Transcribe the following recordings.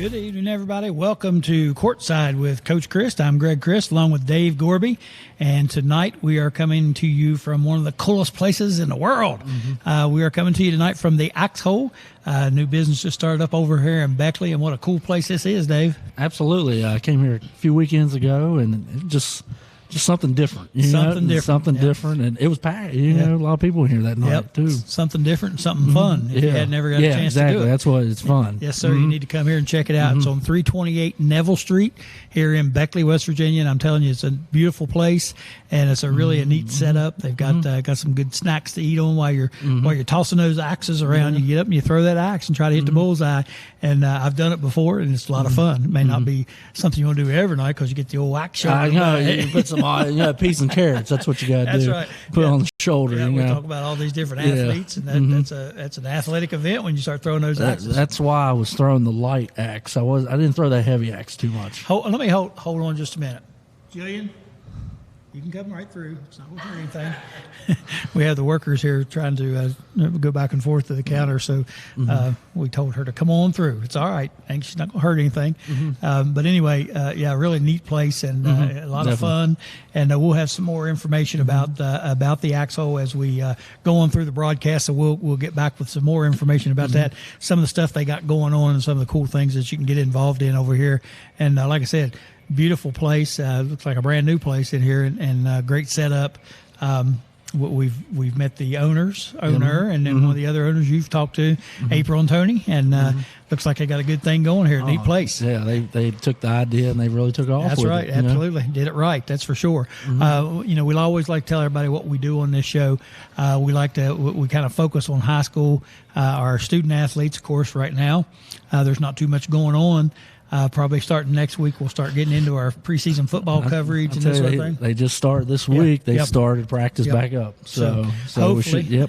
Good evening, everybody. Welcome to Courtside with Coach Crist. I'm Greg Crist, along with Dave Gorby. And tonight we are coming to you from one of the coolest places in the world. We are coming to you tonight from the Axe Hole. New business just started up over here in Beckley. And what a cool place this is, Dave. Absolutely. I came here a few weekends ago, and it just something different. Something different. And it was packed. You know, a lot of people in here that night, too. Something different and something fun. If you had never got a chance to do it. That's why it's fun. Yes, sir. You need to come here and check it out. It's on 328 Neville Street here in Beckley, West Virginia. And I'm telling you, it's a beautiful place, and it's a really a neat setup. They've got got some good snacks to eat on while you're tossing those axes around. You get up and you throw that axe and try to hit the bullseye. And I've done it before, and it's a lot of fun. It may not be something you want to do every night because you get the old axe shoulder. I know. You put some peas and carrots. That's what you got to do. That's right. Put it on the shoulder. Yeah, we talk about all these different athletes, and that's an athletic event when you start throwing those axes. That's why I was throwing the light axe. I didn't throw that heavy axe too much. Let me hold on just a minute. Jillian, you can come right through. It's not going to hurt anything. We have the workers here trying to go back and forth to the counter, so we told her to come on through. It's all right. I think she's not going to hurt anything. But anyway, really neat place and a lot of fun. And we'll have some more information about the Axe Hole as we go on through the broadcast. So we'll get back with some more information about that, some of the stuff they got going on, and some of the cool things that you can get involved in over here. And like I said, beautiful place. Looks like a brand new place in here, and great setup. We've met the owner, and then one of the other owners you've talked to, April and Tony, and looks like they got a good thing going here. Neat place. Yeah, they took the idea and they really took off. That's with right. It, Absolutely. Did it right. That's for sure. We'll always like to tell everybody what we do on this show. We kind of focus on high school, our student athletes, of course, right now. There's not too much going on. Probably starting next week, we'll start getting into our preseason football coverage and this sort of thing. They just started this week. They started practice back up. So hopefully,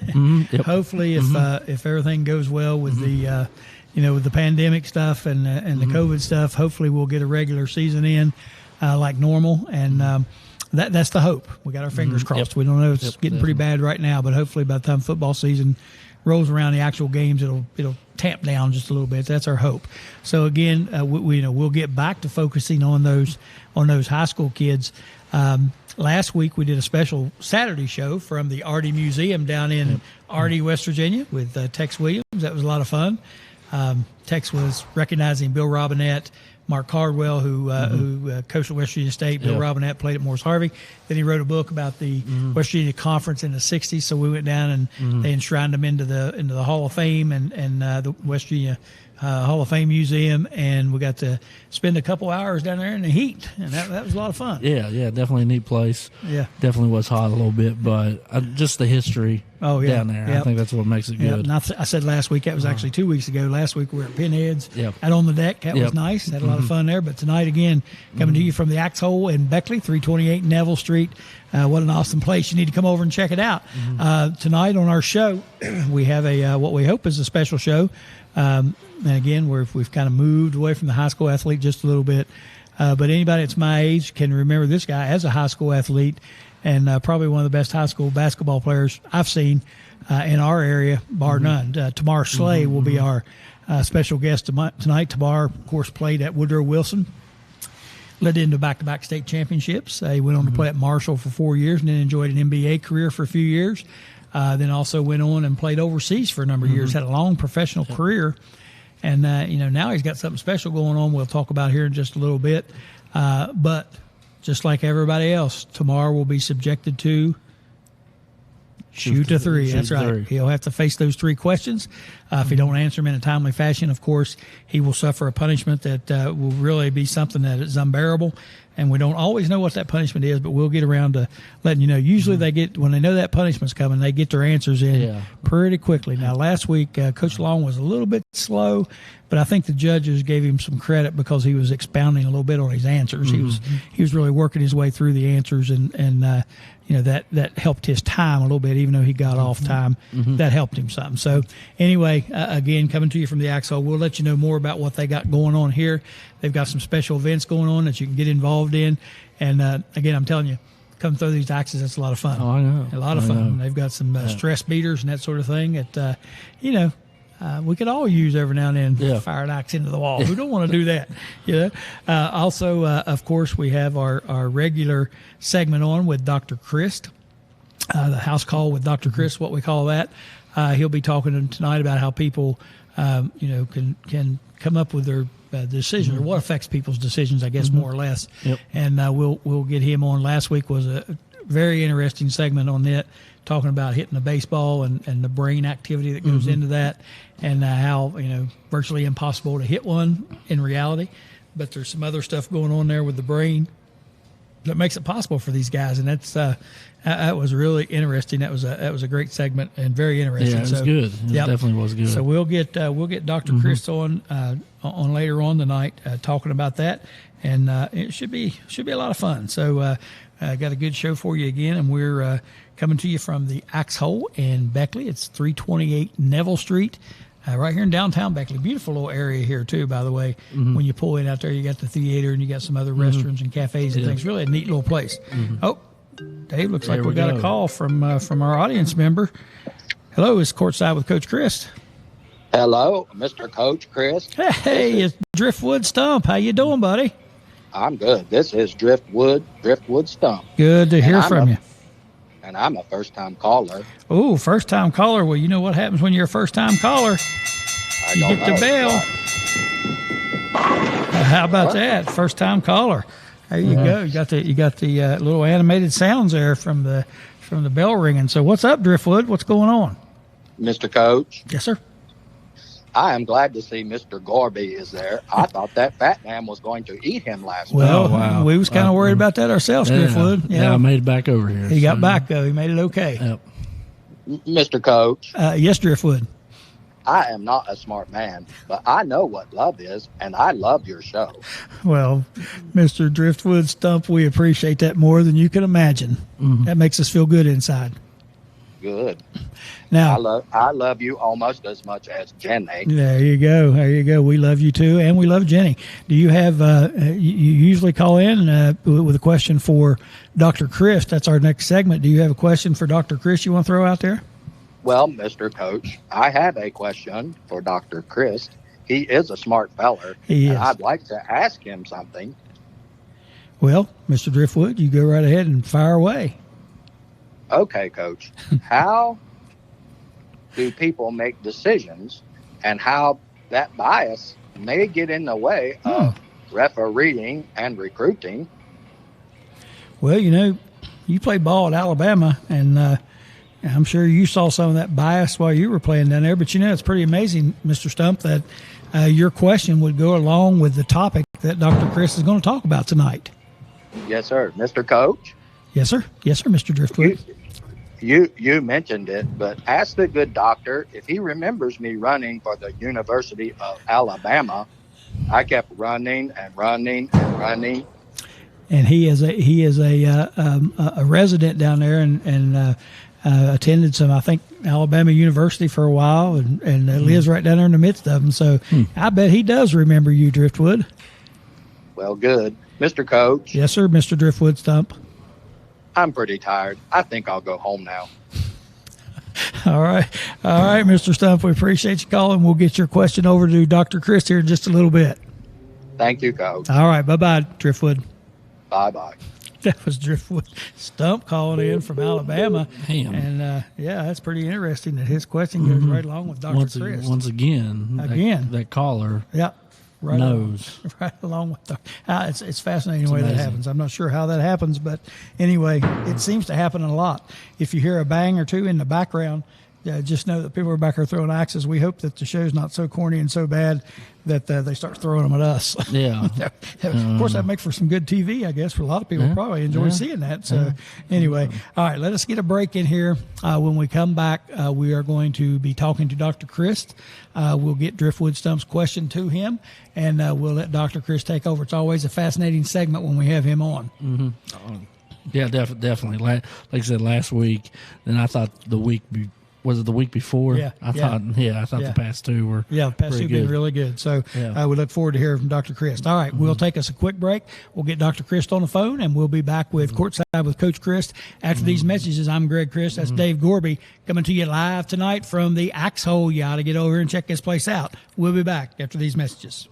hopefully, if everything goes well with the with the pandemic stuff and the COVID stuff, hopefully we'll get a regular season in like normal. And that's the hope. We got our fingers crossed. We don't know. It's getting pretty bad right now, but hopefully by the time football season rolls around, the actual games, it'll tamp down just a little bit. That's our hope. So again, we'll get back to focusing on those high school kids. Last week we did a special Saturday show from the Arty Museum down in Arty, West Virginia, with Tex Williams. That was a lot of fun. Tex was recognizing Bill Robinette, Mark Cardwell, who coached at West Virginia State. Bill Robinette played at Morris Harvey. Then he wrote a book about the West Virginia Conference in the 60s. So we went down and they enshrined him into the Hall of Fame and the West Virginia Hall of Fame Museum. And we got to spend a couple hours down there in the heat. And that was a lot of fun. Yeah, definitely a neat place. Yeah. Definitely was hot a little bit, but just the history down there. I think that's what makes it good. And I said last week, that was actually 2 weeks ago. Last week we were at Pinheads out on the deck. That was nice. Had a lot of fun there. But tonight, again, coming to you from the Axe Hole in Beckley, 328 Neville Street. What an awesome place. You need to come over and check it out. Tonight on our show, we have what we hope is a special show. And again, we've kind of moved away from the high school athlete just a little bit. But anybody that's my age can remember this guy as a high school athlete and probably one of the best high school basketball players I've seen in our area, bar none. Tamar Slay will be our special guest tonight. Tamar, of course, played at Woodrow Wilson. Led into back-to-back state championships. He went on to play at Marshall for 4 years and then enjoyed an NBA career for a few years. Then also went on and played overseas for a number of years, had a long professional career. And, now he's got something special going on we'll talk about here in just a little bit. But just like everybody else, Tamar will be subjected to shoot a three. That's right. He'll have to face those three questions. If he don't answer them in a timely fashion, of course, he will suffer a punishment that will really be something that is unbearable. And we don't always know what that punishment is, but we'll get around to letting you know. Usually when they know that punishment's coming, they get their answers in pretty quickly. Now, last week, Coach Long was a little bit slow, but I think the judges gave him some credit because he was expounding a little bit on his answers. He was really working his way through the answers, and that helped his time a little bit, even though he got off time. That helped him some. So anyway, again, coming to you from the Axe Hole, we'll let you know more about what they got going on here. They've got some special events going on that you can get involved in. And again, I'm telling you, come throw these axes. That's a lot of fun. Oh, I know. A lot of fun. They've got some stress beaters and that sort of thing. we could all use every now and then fire an axe into the wall. Who don't want to do that? Also, of course, we have our regular segment on with Dr. Crist, the house call with Dr. Crist, what we call that. He'll be talking tonight about how people, can come up with their decision or what affects people's decisions, I guess, more or less. Yep. And we'll get him on. Last week was a very interesting segment on that, talking about hitting the baseball and the brain activity that goes into that, and how virtually impossible to hit one in reality. But there's some other stuff going on there with the brain that makes it possible for these guys, and that was really interesting. That was a great segment and very interesting. Yeah, it was good. It definitely was good. So we'll get Dr. Crist on later on tonight talking about that, and it should be a lot of fun. So got a good show for you again, and we're coming to you from the Axe Hole in Beckley. It's 328 Neville Street. Right here in downtown Beckley. Beautiful little area here, too, by the way. When you pull in out there, you got the theater and you got some other restaurants and cafes and things. Really a neat little place. Oh, Dave, looks like we got a call from our audience member. Hello, it's Courtside with Coach Crist. Hello, Mr. Coach Crist. Hey, it's Driftwood Stump. How you doing, buddy? I'm good. This is Driftwood Stump. Good to hear from you. And I'm a first-time caller. Oh, first-time caller. Well, you know what happens when you're a first-time caller? You get the bell. How about that? First-time caller. There you go. You got the little animated sounds there from the bell ringing. So what's up, Driftwood? What's going on? Mr. Coach. Yes, sir. I am glad to see Mr. Gorby is there. I thought that fat man was going to eat him last Well, we was kind of worried about that ourselves, Driftwood. Yeah, I made it back over here. He got back, though. He made it okay. Yep. Mr. Coach. Yes, Driftwood. I am not a smart man, but I know what love is, and I love your show. Well, Mr. Driftwood Stump, we appreciate that more than you can imagine. That makes us feel good inside. Good. Now, I love you almost as much as Jenny. There you go. We love you too, and we love Jenny. Do you have? You usually call in with a question for Dr. Crist. That's our next segment. Do you have a question for Dr. Crist you want to throw out there? Well, Mr. Coach, I have a question for Dr. Crist. He is a smart feller. He is. And I'd like to ask him something. Well, Mr. Driftwood, you go right ahead and fire away. Okay, Coach. How do people make decisions, and how that bias may get in the way of refereeing and recruiting? Well, you played ball at Alabama, and I'm sure you saw some of that bias while you were playing down there. But, it's pretty amazing, Mr. Stump, that your question would go along with the topic that Dr. Crist is going to talk about tonight. Yes, sir. Mr. Coach? Yes, sir. Yes, sir, Mr. Driftwood. You mentioned it, but ask the good doctor if he remembers me running for the University of Alabama. I kept running and running and running. And he is a resident down there and attended some, I think, Alabama University for a while and lives right down there in the midst of them. So I bet he does remember you, Driftwood. Well, good. Mr. Coach. Yes, sir, Mr. Driftwood Stump. I'm pretty tired. I think I'll go home now. All right, Mr. Stump. We appreciate you calling. We'll get your question over to Dr. Crist here in just a little bit. Thank you, Coach. All right, bye-bye, Driftwood. Bye-bye. That was Driftwood Stump calling in from Alabama. Damn. And, that's pretty interesting that his question goes right along with Dr. Crist. Once again. That caller. Yeah. Right knows. Right along with it's fascinating the way that happens. I'm not sure how that happens, but anyway, it seems to happen a lot. If you hear a bang or two in the background, just know that people are back there throwing axes. We hope that the show's not so corny and so bad that they start throwing them at us. Yeah. Of course, that makes for some good TV, I guess, for a lot of people. Probably enjoy seeing that. So anyway, all right, let us get a break in here. When we come back, we are going to be talking to Dr. Crist. We'll get Driftwood Stump's question to him, and we'll let Dr. Crist take over. It's always a fascinating segment when we have him on. Yeah, definitely. Like I said last week, then I thought the week was it the week before? Yeah, I thought the past two were the past two have been really good. So we look forward to hearing from Dr. Crist. All right, we'll take us a quick break. We'll get Dr. Crist on the phone, and we'll be back with Courtside with Coach Crist after these messages. I'm Greg Crist. That's Dave Gorby coming to you live tonight from the Axe Hole. You ought to get over here and check this place out. We'll be back after these messages.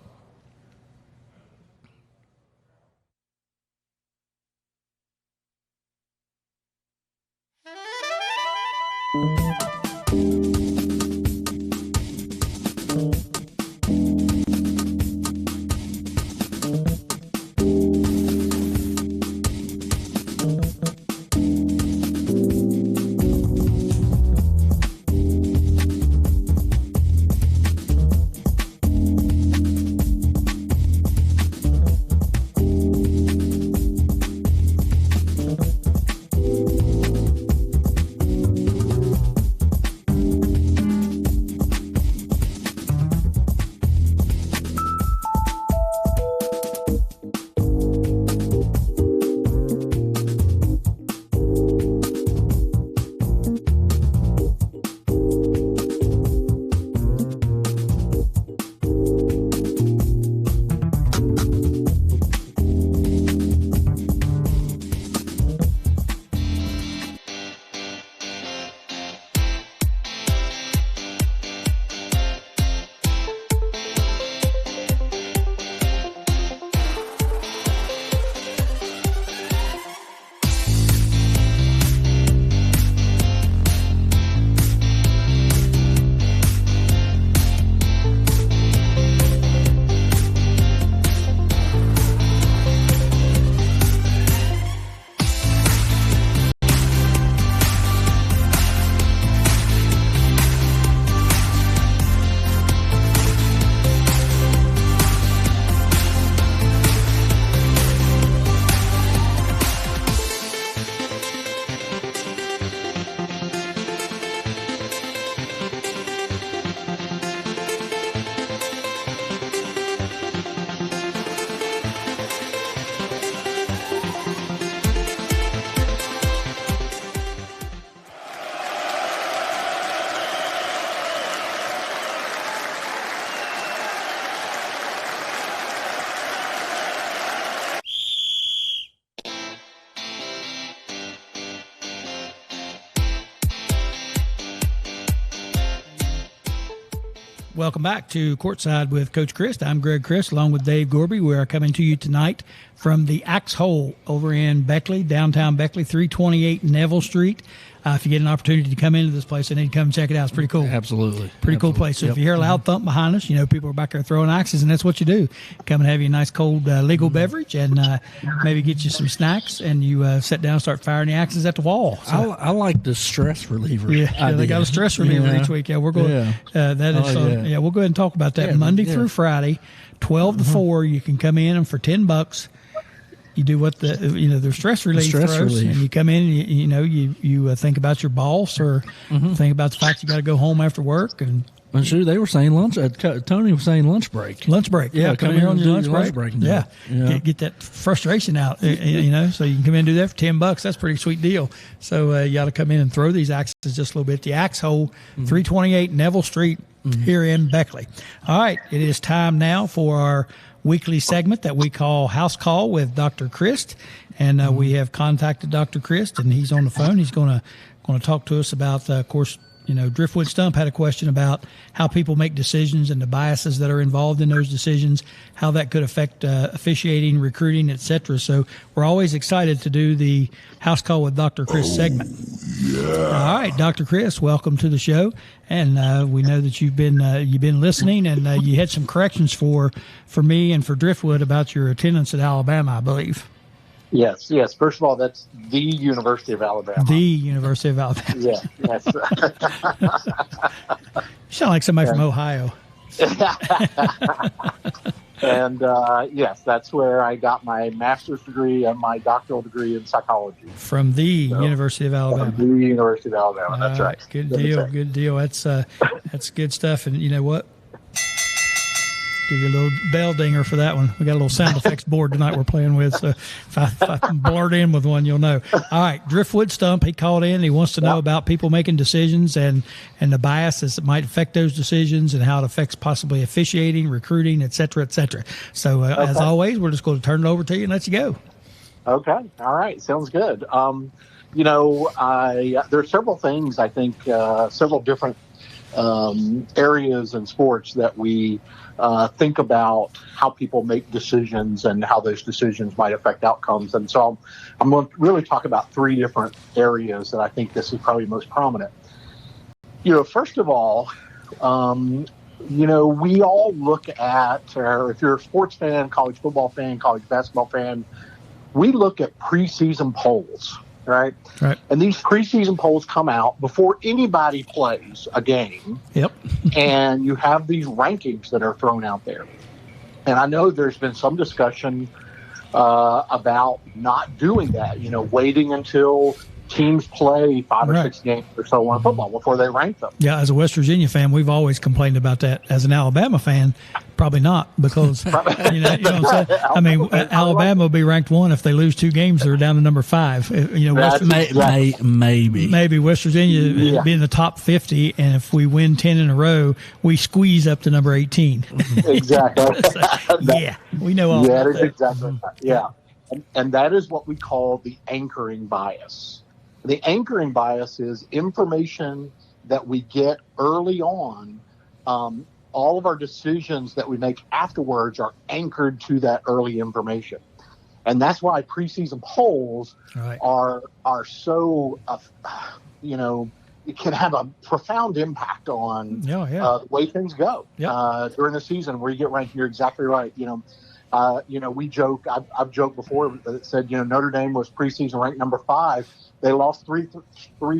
Welcome back to Courtside with Coach Crist. I'm Greg Crist along with Dave Gorby. We are coming to you tonight from the Axe Hole over in Beckley, downtown Beckley, 328 Neville Street. If you get an opportunity to come into this place, I need to come check it out. It's pretty cool. Absolutely. Pretty cool place. So if you hear a loud thump behind us, people are back there throwing axes, and that's what you do. Come and have you a nice cold legal beverage and maybe get you some snacks, and you sit down and start firing the axes at the wall. So, I like the stress reliever. Yeah, they got a stress reliever each week. Yeah, we're going. That is we'll go ahead and talk about that Monday through Friday, 12 to 4. You can come in, and for $10, you do what the stress relief throws, and you come in and you think about your boss or think about the fact you got to go home after work. And sure, they were saying lunch. Tony was saying lunch break. Lunch break. Yeah, come here on your lunch break. Yeah, get that frustration out. So you can come in and do that for $10. That's a pretty sweet deal. So you got to come in and throw these axes just a little bit. The Axe Hole, 328 Neville Street here in Beckley. All right, it is time now for our weekly segment that we call House Call with Dr. Crist, and we have contacted Dr. Crist, and he's on the phone. He's going to talk to us about, of course, Driftwood Stump had a question about how people make decisions and the biases that are involved in those decisions, how that could affect officiating, recruiting, etc. So we're always excited to do the House Call with Dr. Crist segment. All right, Dr. Crist, welcome to the show. And we know that you've been listening, and you had some corrections for me and for Driftwood about your attendance at Alabama, I believe. Yes. First of all, that's the University of Alabama. The University of Alabama. Yeah. Yes. You sound like somebody from Ohio. And yes, that's where I got my master's degree and my doctoral degree in psychology. From the University of Alabama. From the University of Alabama. That's right. Good deal. Good deal. That's good stuff. And you know what? Give you a little bell dinger for that one. We got a little sound effects board tonight we're playing with, so if I can blurt in with one, you'll know. All right, Driftwood Stump, he called in. He wants to know about people making decisions and the biases that might affect those decisions and how it affects possibly officiating, recruiting, et cetera, et cetera. So, as always, we're just going to turn it over to you and let you go. Okay. All right. Sounds good. There are several things, I think, several different areas in sports that we think about how people make decisions and how those decisions might affect outcomes. And so I'm going to really talk about three different areas that I think this is probably most prominent. First of all, we all look at, or if you're a sports fan, college football fan, college basketball fan, we look at preseason polls. Right. And these preseason polls come out before anybody plays a game. Yep. And you have these rankings that are thrown out there. And I know there's been some discussion about not doing that, waiting until teams play 5 or 6 games or so in football before they rank them. Yeah, as a West Virginia fan, we've always complained about that. As an Alabama fan, probably not, because you know what I'm saying? I mean, Alabama will be ranked 1 if they lose 2 games. They're down to number 5. Maybe West Virginia be in the top 50, and if we win 10 in a row, we squeeze up to number 18. Exactly. So, we know all that. Is exactly right. Yeah, and that is what we call the anchoring bias. The anchoring bias is information that we get early on. All of our decisions that we make afterwards are anchored to that early information. And that's why preseason polls are so, it can have a profound impact on the way things go during the season where you get ranked. You're exactly right. We joke, I've joked before that said, Notre Dame was preseason ranked number 5. They lost three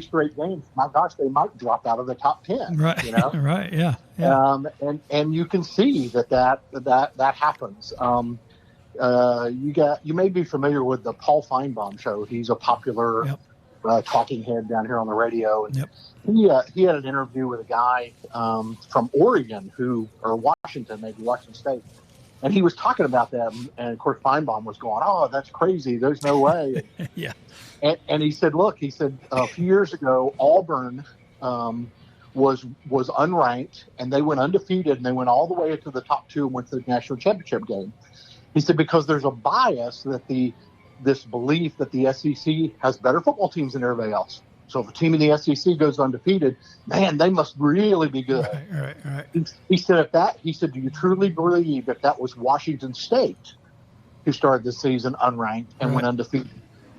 straight games. My gosh, they might drop out of the top 10. Right. Right. Yeah. And you can see that happens. You may be familiar with the Paul Feinbaum show. He's a popular talking head down here on the radio. And he had an interview with a guy from Oregon or Washington, maybe Washington State. And he was talking about that, and of course Feinbaum was going, "Oh, that's crazy. There's no way." And he said, "Look," he said, a few years ago, Auburn was unranked, and they went undefeated, and they went all the way to the top 2 and went to the national championship game. He said because there's a bias that this belief that the SEC has better football teams than everybody else. So if a team in the SEC goes undefeated, man, they must really be good. Right. He said, do you truly believe that was Washington State who started the season unranked and went undefeated?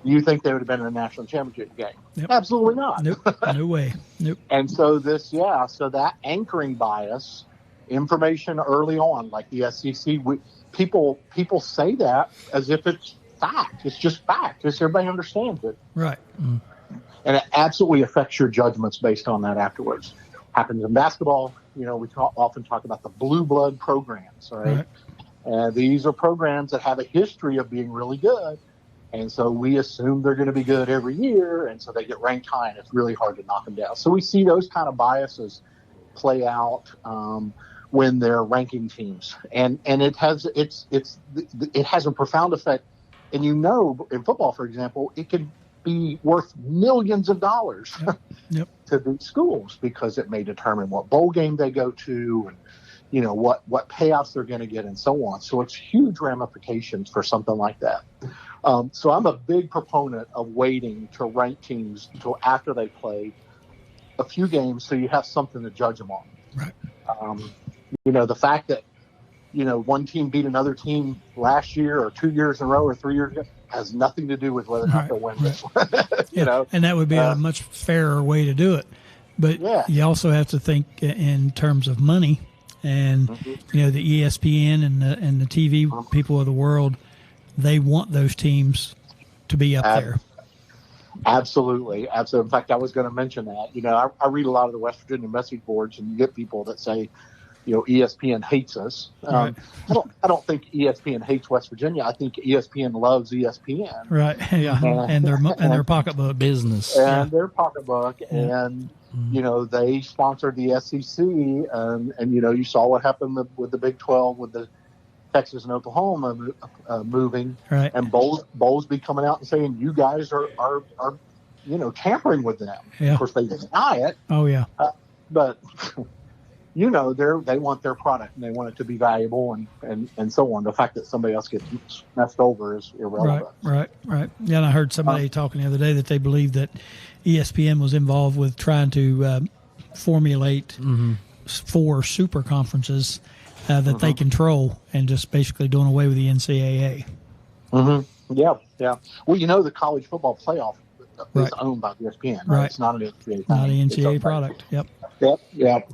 Do you think they would have been in a national championship game? Yep. Absolutely not. Nope. No way. Nope. And so so that anchoring bias, information early on, like the SEC, people say that as if it's fact. It's just fact. Because everybody understands it. Right. Mm. And it absolutely affects your judgments based on that afterwards. Happens in basketball. We often talk about the blue blood programs, right? And these are programs that have a history of being really good. And so we assume they're going to be good every year. And so they get ranked high, and it's really hard to knock them down. So we see those kind of biases play out when they're ranking teams. And it has a profound effect. And in football, for example, it can be worth millions of dollars to these schools because it may determine what bowl game they go to and what payouts they're going to get and so on. So it's huge ramifications for something like that. So I'm a big proponent of waiting to rank teams until after they play a few games so you have something to judge them on. Right. The fact that one team beat another team last year or 2 years in a row or 3 years ago has nothing to do with whether or not they'll win this one. And that would be a much fairer way to do it. But you also have to think in terms of money, and the ESPN and the TV people of the world, they want those teams to be up there. Absolutely. In fact, I was going to mention that. I read a lot of the West Virginia message boards, and you get people that say, ESPN hates us. Right. I don't think ESPN hates West Virginia. I think ESPN loves ESPN. Right. Yeah. And their pocketbook business and their pocketbook, and they sponsored the SEC, and you saw what happened with the Big 12 with the Texas and Oklahoma moving, right. and Bowles be coming out and saying you guys are tampering with them. Yeah. Of course, they deny it. Oh yeah. But they want their product and they want it to be valuable and so on. The fact that somebody else gets messed over is irrelevant. Right. Yeah, and I heard somebody talking the other day that they believe that ESPN was involved with trying to formulate 4 super conferences that they control, and just basically doing away with the NCAA. Mm-hmm. Yeah. Well, the college football playoff is owned by ESPN. Right? It's not an NCAA thing. Not an NCAA product. Yep.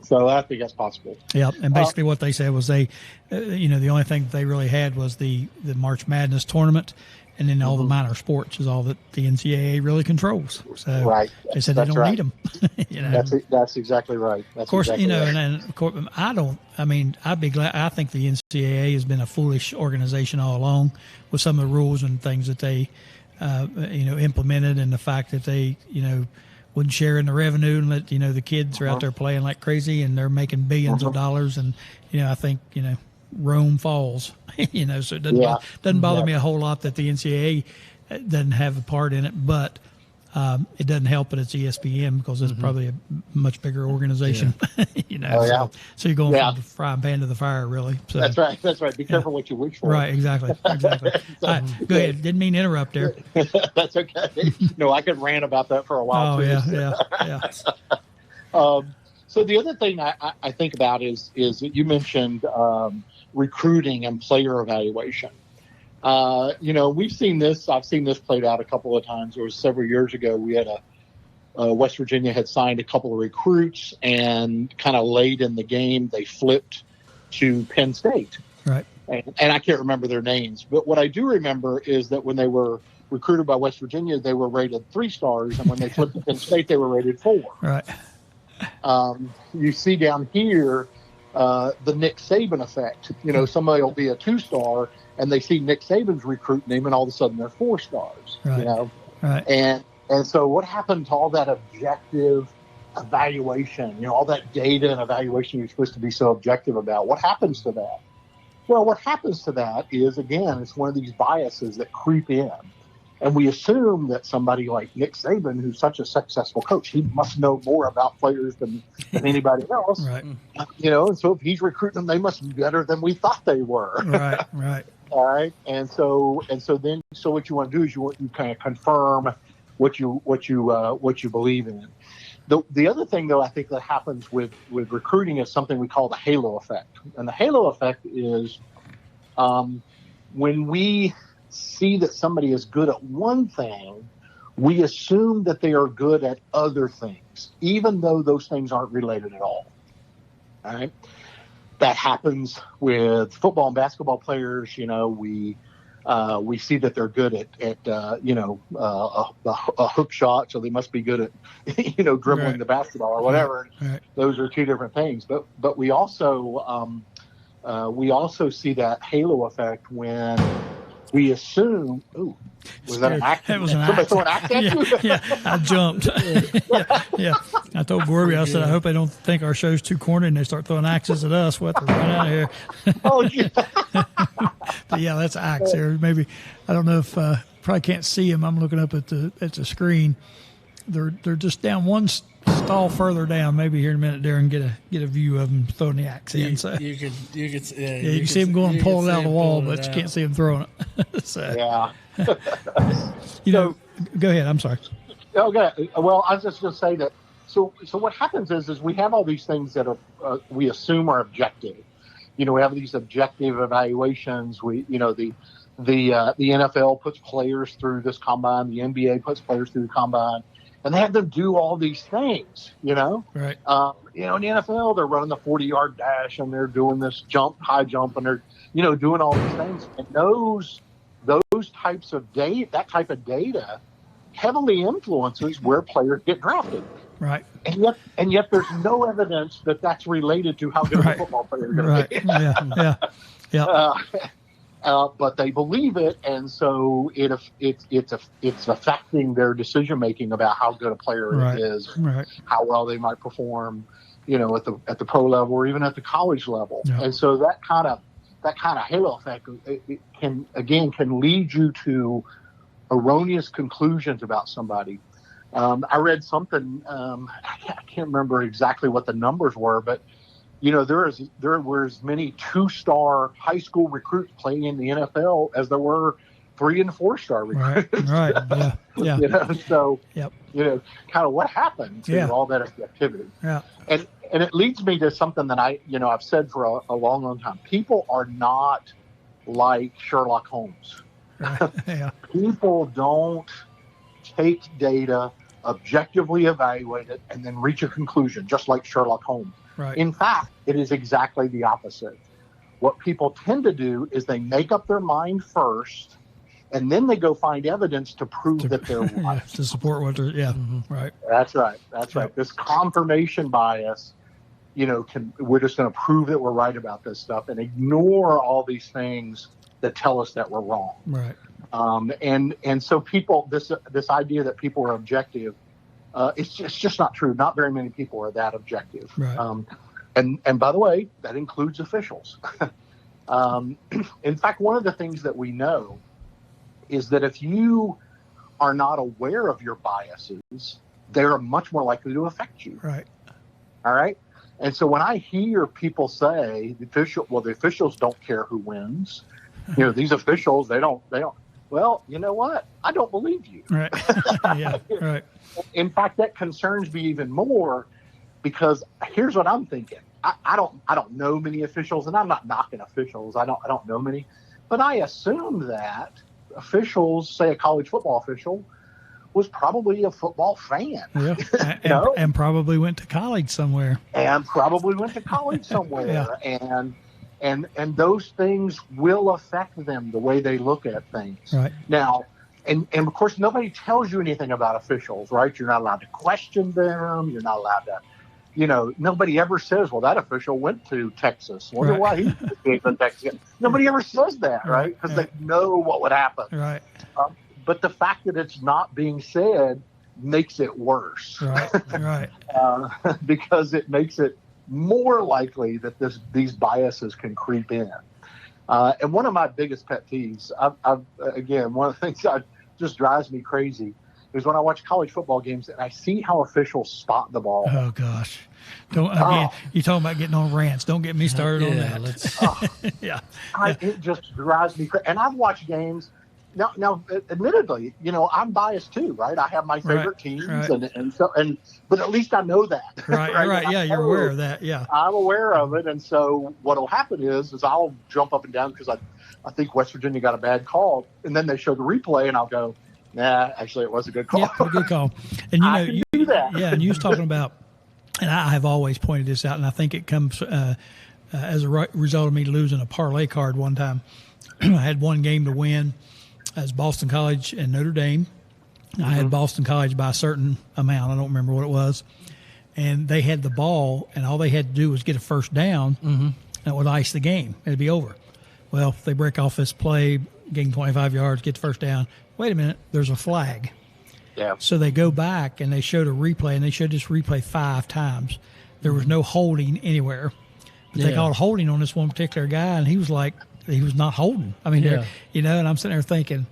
So I think that's possible. Yep. And basically what they said was the only thing that they really had was the March Madness tournament, and then all the minor sports is all that the NCAA really controls. So they said they don't need them. That's exactly right. Of course, and of course, I'd be glad. I think the NCAA has been a foolish organization all along with some of the rules and things that they, implemented, and the fact that they, wouldn't share in the revenue and let the kids are out there playing like crazy and they're making billions of dollars, and I think Rome falls. So it doesn't bother me a whole lot that the NCAA doesn't have a part in it, but it doesn't help that it's ESPN because it's probably a much bigger organization. So you're going from the frying pan to the fire, really. So, that's right. Be careful what you wish for. Right, exactly. All right, go ahead. Didn't mean to interrupt there. That's okay. No, I could rant about that for a while. Oh, yeah. So the other thing I think about is that you mentioned recruiting and player evaluation. We've seen this. I've seen this played out a couple of times. It was several years ago. We had West Virginia had signed a couple of recruits, and kind of late in the game, they flipped to Penn State. Right. And I can't remember their names, but what I do remember is that when they were recruited by West Virginia, they were rated 3 stars, and when they flipped to Penn State, they were rated 4. Right. You see down here the Nick Saban effect. Somebody will be a 2-star, and they see Nick Saban's recruiting him, and all of a sudden they're 4 stars. Right. Right. And so what happened to all that objective evaluation? All that data and evaluation you're supposed to be so objective about. What happens to that? Well, what happens to that is, again, it's one of these biases that creep in. And we assume that somebody like Nick Saban, who's such a successful coach, he must know more about players than anybody else. Right. And so if he's recruiting them, they must be better than we thought they were. Right. All right. And so what you want to do is you kind of confirm what you believe in. The other thing, though, I think that happens with recruiting is something we call the halo effect. And the halo effect is when we see that somebody is good at one thing, we assume that they are good at other things, even though those things aren't related at all. All right. That happens with football and basketball players. We see that they're good at a hook shot, so they must be good at dribbling the basketball or whatever. Right. Those are 2 different things. But we also see that halo effect when we assume. Ooh, was that an act? It was an act. Somebody throw an act at you? I jumped. Yeah. I told Gorby, I said, I hope they don't think our show's too corny and they start throwing axes at us. What? They're right out of here. Oh, yeah. But yeah, that's axe there. Maybe, I don't know if, probably can't see them. I'm looking up at the screen. They're just down one stall further down. Maybe here in a minute, Darren, get a view of them throwing the axe in. So you can see them going and pulling it out of the wall, but you can't see them throwing it. So, yeah. Go ahead. I'm sorry. Okay. Well, I was just going to say that. So what happens is we have all these things that are we assume are objective. We have these objective evaluations. The NFL puts players through this combine. The NBA puts players through the combine, and they have them do all these things. Right. In the NFL, they're running the 40-yard dash, and they're doing this high jump, and they're doing all these things. And those types of data, that type of data, heavily influences where players get drafted. Right. And yet there's no evidence that that's related to how good a football player is going to be. But they believe it, and so it's affecting their decision making about how good a player is, how well they might perform, at the pro level or even at the college level. Yeah. And so that kind of halo effect it can lead you to erroneous conclusions about somebody. I read something, I can't remember exactly what the numbers were, but there were as many 2-star high school recruits playing in the NFL as there were 3- and 4-star recruits. Right. Yeah. So kind of what happened to all that activity. Yeah. And it leads me to something that I've said for a long, long time. People are not like Sherlock Holmes. Right. Yeah. People don't take data, objectively evaluate it, and then reach a conclusion, just like Sherlock Holmes. Right. In fact, it is exactly the opposite. What people tend to do is they make up their mind first, and then they go find evidence to prove that they're right. To support what they're, right. That's right. Right. This confirmation bias, we're just going to prove that we're right about this stuff and ignore all these things that tell us that we're wrong. Right. And so people, this idea that people are objective, it's just not true. Not very many people are that objective. Right. And by the way, that includes officials. In fact, one of the things that we know is that if you are not aware of your biases, they're much more likely to affect you. Right. All right. And so when I hear people say the officials don't care who wins, these officials, they don't. Well, you know what? I don't believe you. Right. Yeah. Right. In fact, that concerns me even more because here's what I'm thinking. I don't know many officials, and I'm not knocking officials. I don't know many, but I assume that officials, say a college football official, was probably a football fan. Yeah. And probably went to college somewhere. Yeah. And those things will affect them the way they look at things. Right. Now, and of course, nobody tells you anything about officials, right? You're not allowed to question them. You're not allowed to, nobody ever says, well, that official went to Texas. Wonder why he came to Texas. Nobody ever says that, right? Because they know what would happen. Right. But the fact that it's not being said makes it worse. Right. Because it makes it more likely that these biases can creep in. And one of my biggest pet peeves, again, one of the things that just drives me crazy is when I watch college football games and I see how officials spot the ball. Oh gosh! You're talking about getting on rants. Don't get me started on that. It just drives me crazy. And I've watched games. Now, admittedly, I'm biased too, right? I have my favorite teams, but at least I know that. Right. Yeah, you're aware of that. Yeah, I'm aware of it, and so what'll happen is I'll jump up and down because I think West Virginia got a bad call, and then they show the replay, and I'll go, nah, actually, it was a good call. Yeah, a good call. And you do that. Yeah, and you was talking about, and I have always pointed this out, and I think it comes as a result of me losing a parlay card one time. I had one game to win. As Boston College and Notre Dame. I had Boston College by a certain amount. I don't remember what it was. And they had the ball, and all they had to do was get a first down. That would ice the game. It'd be over. Well, if they break off this play, gain 25 yards, get the first down. Wait a minute, there's a flag. Yeah. So they go back, and they showed a replay, and they showed this replay 5 times. There was no holding anywhere. But they called holding on this one particular guy, and he was like, he was not holding. I mean, and I'm sitting there thinking,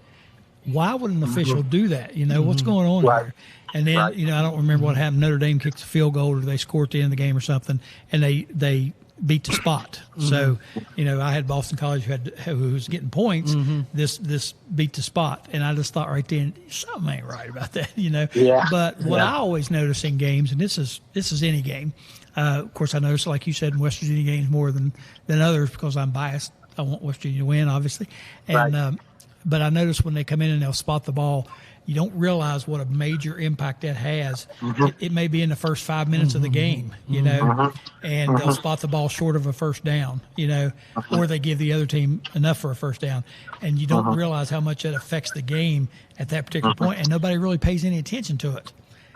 why would an official do that? What's going on here? And then, I don't remember what happened. Notre Dame kicked a field goal or they scored at the end of the game or something, and they beat the spot. So, I had Boston College who was getting points. This beat the spot. And I just thought right then, something ain't right about that, Yeah. But what I always notice in games, and this is any game, of course I notice, like you said, in West Virginia games more than others because I'm biased. I want West Virginia to win, obviously. And but I notice when they come in and they'll spot the ball, you don't realize what a major impact that has. It may be in the first 5 minutes of the game, and they'll spot the ball short of a first down, or they give the other team enough for a first down. And you don't realize how much that affects the game at that particular point, and nobody really pays any attention to it.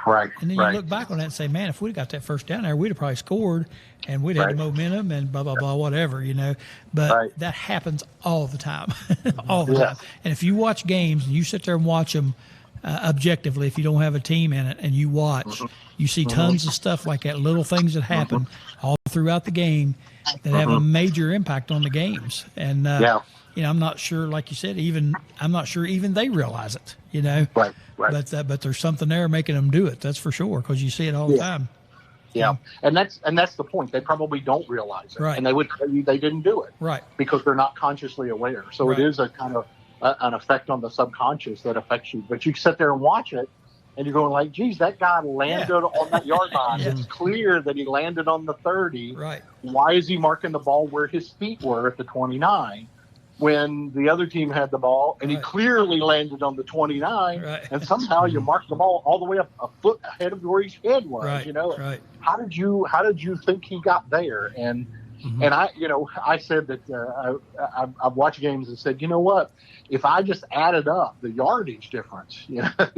Right. And then you look back on that and say, man, if we'd got that first down there, we'd have probably scored and we'd had the momentum and blah, blah, blah, whatever, But that happens all the time, all the time. And if you watch games and you sit there and watch them objectively, if you don't have a team in it and you watch, you see tons of stuff like that, little things that happen all throughout the game that have a major impact on the games. And, I'm not sure, like you said, I'm not sure even they realize it, Right. But there's something there making them do it. That's for sure, because you see it all the time. Yeah, and that's the point. They probably don't realize it, and they would tell you they didn't do it, right? Because they're not consciously aware. So it is a kind of an effect on the subconscious that affects you. But you sit there and watch it, and you're going like, "Geez, that guy landed on that yard line. It's clear that he landed on the 30. Right? Why is he marking the ball where his feet were at the 29?" When the other team had the ball and he clearly landed on the 29, and somehow you marked the ball all the way up a foot ahead of where his head was. Right. How did you think he got there? And I said that I've watched games and said, you know what? If I just added up the yardage difference,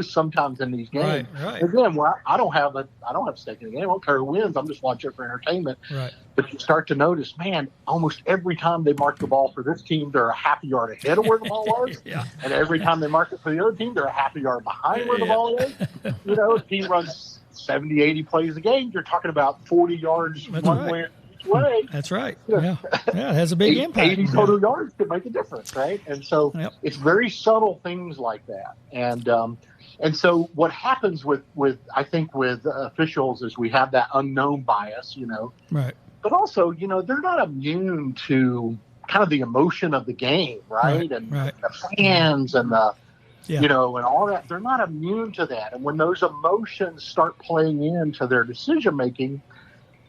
sometimes in these games, again, I don't have a stake in the game. I don't care who wins. I'm just watching it for entertainment. Right. But you start to notice, man, almost every time they mark the ball for this team, they're a half a yard ahead of where the ball was. And every time they mark it for the other team, they're a half a yard behind where the ball is. If he runs 70, 80 plays a game, you're talking about 40 yards one way. Way. That's right. Yeah, it has a big impact. 80 total yards could make a difference, right? And so it's very subtle things like that. And so what happens with officials is we have that unknown bias, Right. But also, they're not immune to kind of the emotion of the game, right? And the fans and the and all that. They're not immune to that. And when those emotions start playing into their decision making,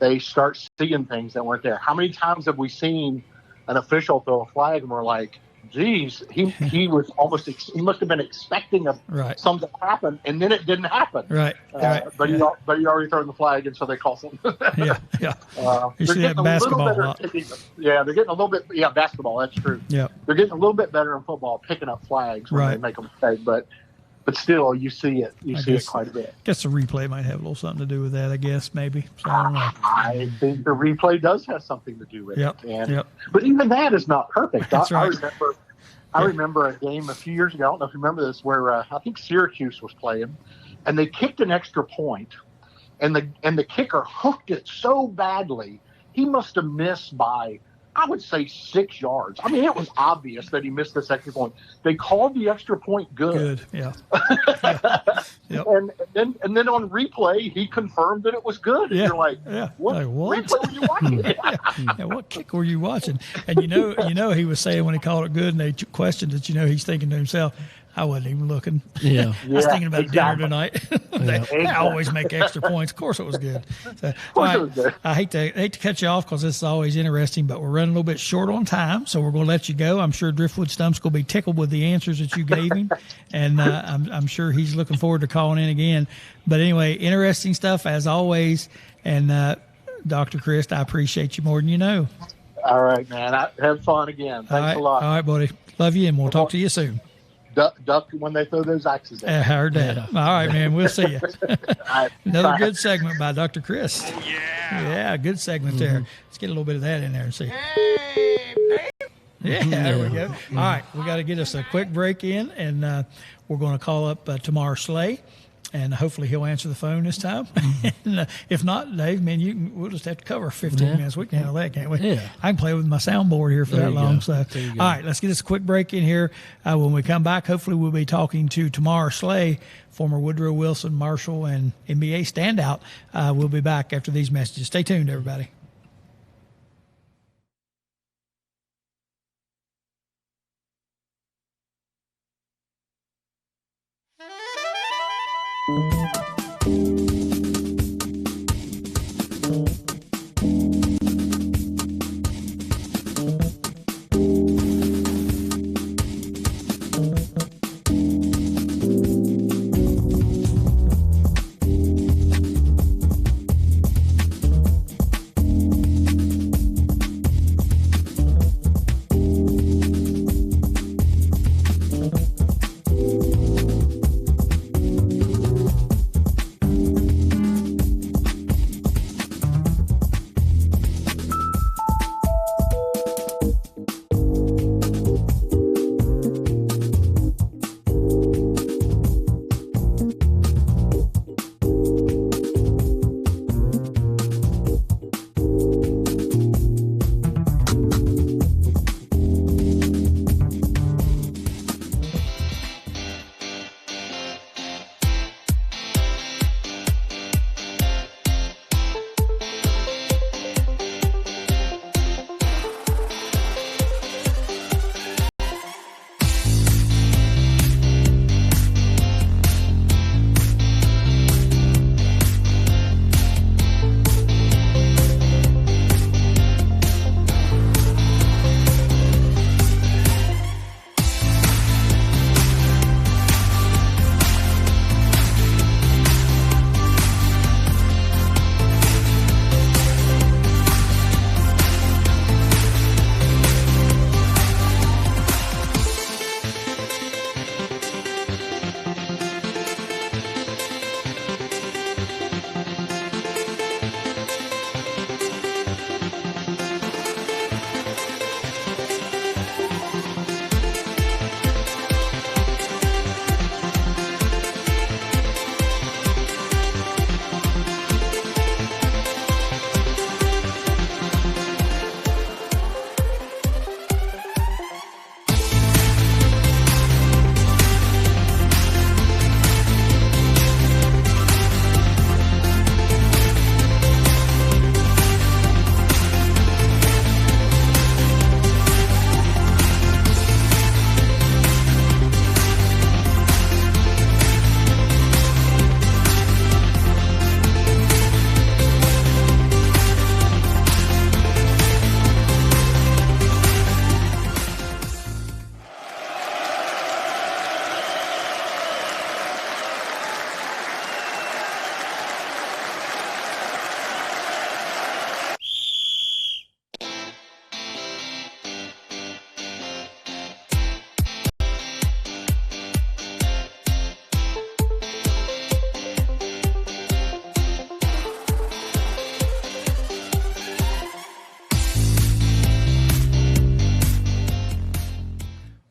they start seeing things that weren't there. How many times have we seen an official throw a flag and we're like, geez, he was almost, he must have been expecting something to happen, and then it didn't happen. Right. But he already thrown the flag, and so they call something. You see that basketball a lot. They're getting a little bit, basketball, that's true. Yeah. They're getting a little bit better in football, picking up flags when they make a mistake, but still, you see it. You see it quite a bit. I guess the replay might have a little something to do with that, I guess, maybe. So I don't know. I think the replay does have something to do with it. But even that is not perfect. That's right. I remember a game a few years ago, I don't know if you remember this, where I think Syracuse was playing, and they kicked an extra point, and the kicker hooked it so badly, he must have missed by, I would say, 6 yards. I mean, it was obvious that he missed this extra point. They called the extra point good. Yeah. And then on replay, he confirmed that it was good. And you're like, what replay were you watching? What kick were you watching? And he was saying when he called it good, and they questioned it. He's thinking to himself, I wasn't even looking. I was thinking about dinner tonight. They always make extra points. Of course it was good. So, I hate to cut you off because this is always interesting, but we're running a little bit short on time, so we're going to let you go. I'm sure Driftwood Stump's going to be tickled with the answers that you gave him, and I'm sure he's looking forward to calling in again. But anyway, interesting stuff as always. And Dr. Crist, I appreciate you more than you know. All right, man. Have fun again. Thanks a lot. All right, buddy. Love you, and we'll talk to you soon. Duck when they throw those axes at I heard that. All right, man. We'll see you. Another good segment by Dr. Crist. Oh, yeah. Good segment there. Let's get a little bit of that in there and see. There we go. All right, we got to get us a quick break in, and we're going to call up Tamar Slay. And hopefully he'll answer the phone this time. And, if not, Dave, man, we'll just have to cover 15 minutes. We can handle that, can't we? Yeah. I can play with my soundboard here for that long. Go. So, all right, let's get us a quick break in here. When we come back, hopefully we'll be talking to Tamar Slay, former Woodrow Wilson Marshall and NBA standout. We'll be back after these messages. Stay tuned, everybody.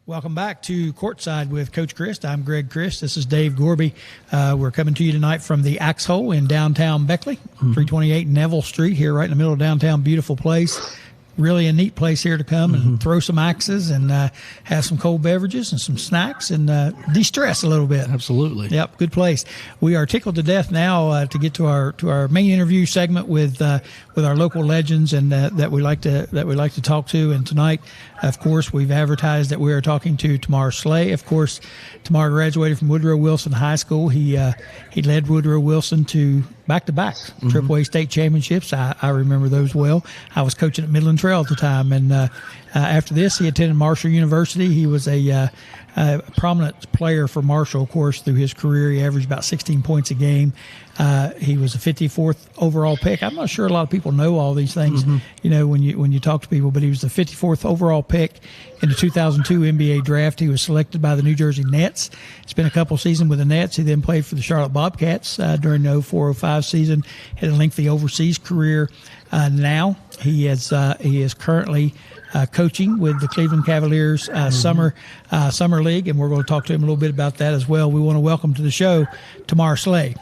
Welcome back to Courtside with Coach Crist. I'm Greg Crist. This is Dave Gorby. We're coming to you tonight from the Axe Hole in downtown Beckley, 328 Neville Street here right in the middle of downtown. Beautiful place. Really a neat place here to come and throw some axes and have some cold beverages and some snacks and de-stress a little bit. Absolutely. Yep, good place. We are tickled to death now to get to our main interview segment with our local legends and that we like to talk to. And tonight, of course, we've advertised that we are talking to Tamar Slay. Of course, Tamar graduated from Woodrow Wilson High School. He led Woodrow Wilson to back-to-back AAA state championships. I remember those well. I was coaching at Midland Trail at the time, and after this, he attended Marshall University. He was a prominent player for Marshall, of course, through his career. He averaged about 16 points a game. He was a 54th overall pick. I'm not sure a lot of people know all these things, when you talk to people, but he was the 54th overall pick in the 2002 NBA draft. He was selected by the New Jersey Nets. Spent a couple seasons with the Nets. He then played for the Charlotte Bobcats during the 04-05 season. Had a lengthy overseas career. Now he is currently coaching with the Cleveland Cavaliers summer league, and we're going to talk to him a little bit about that as well. We want to welcome to the show Tamar Slay.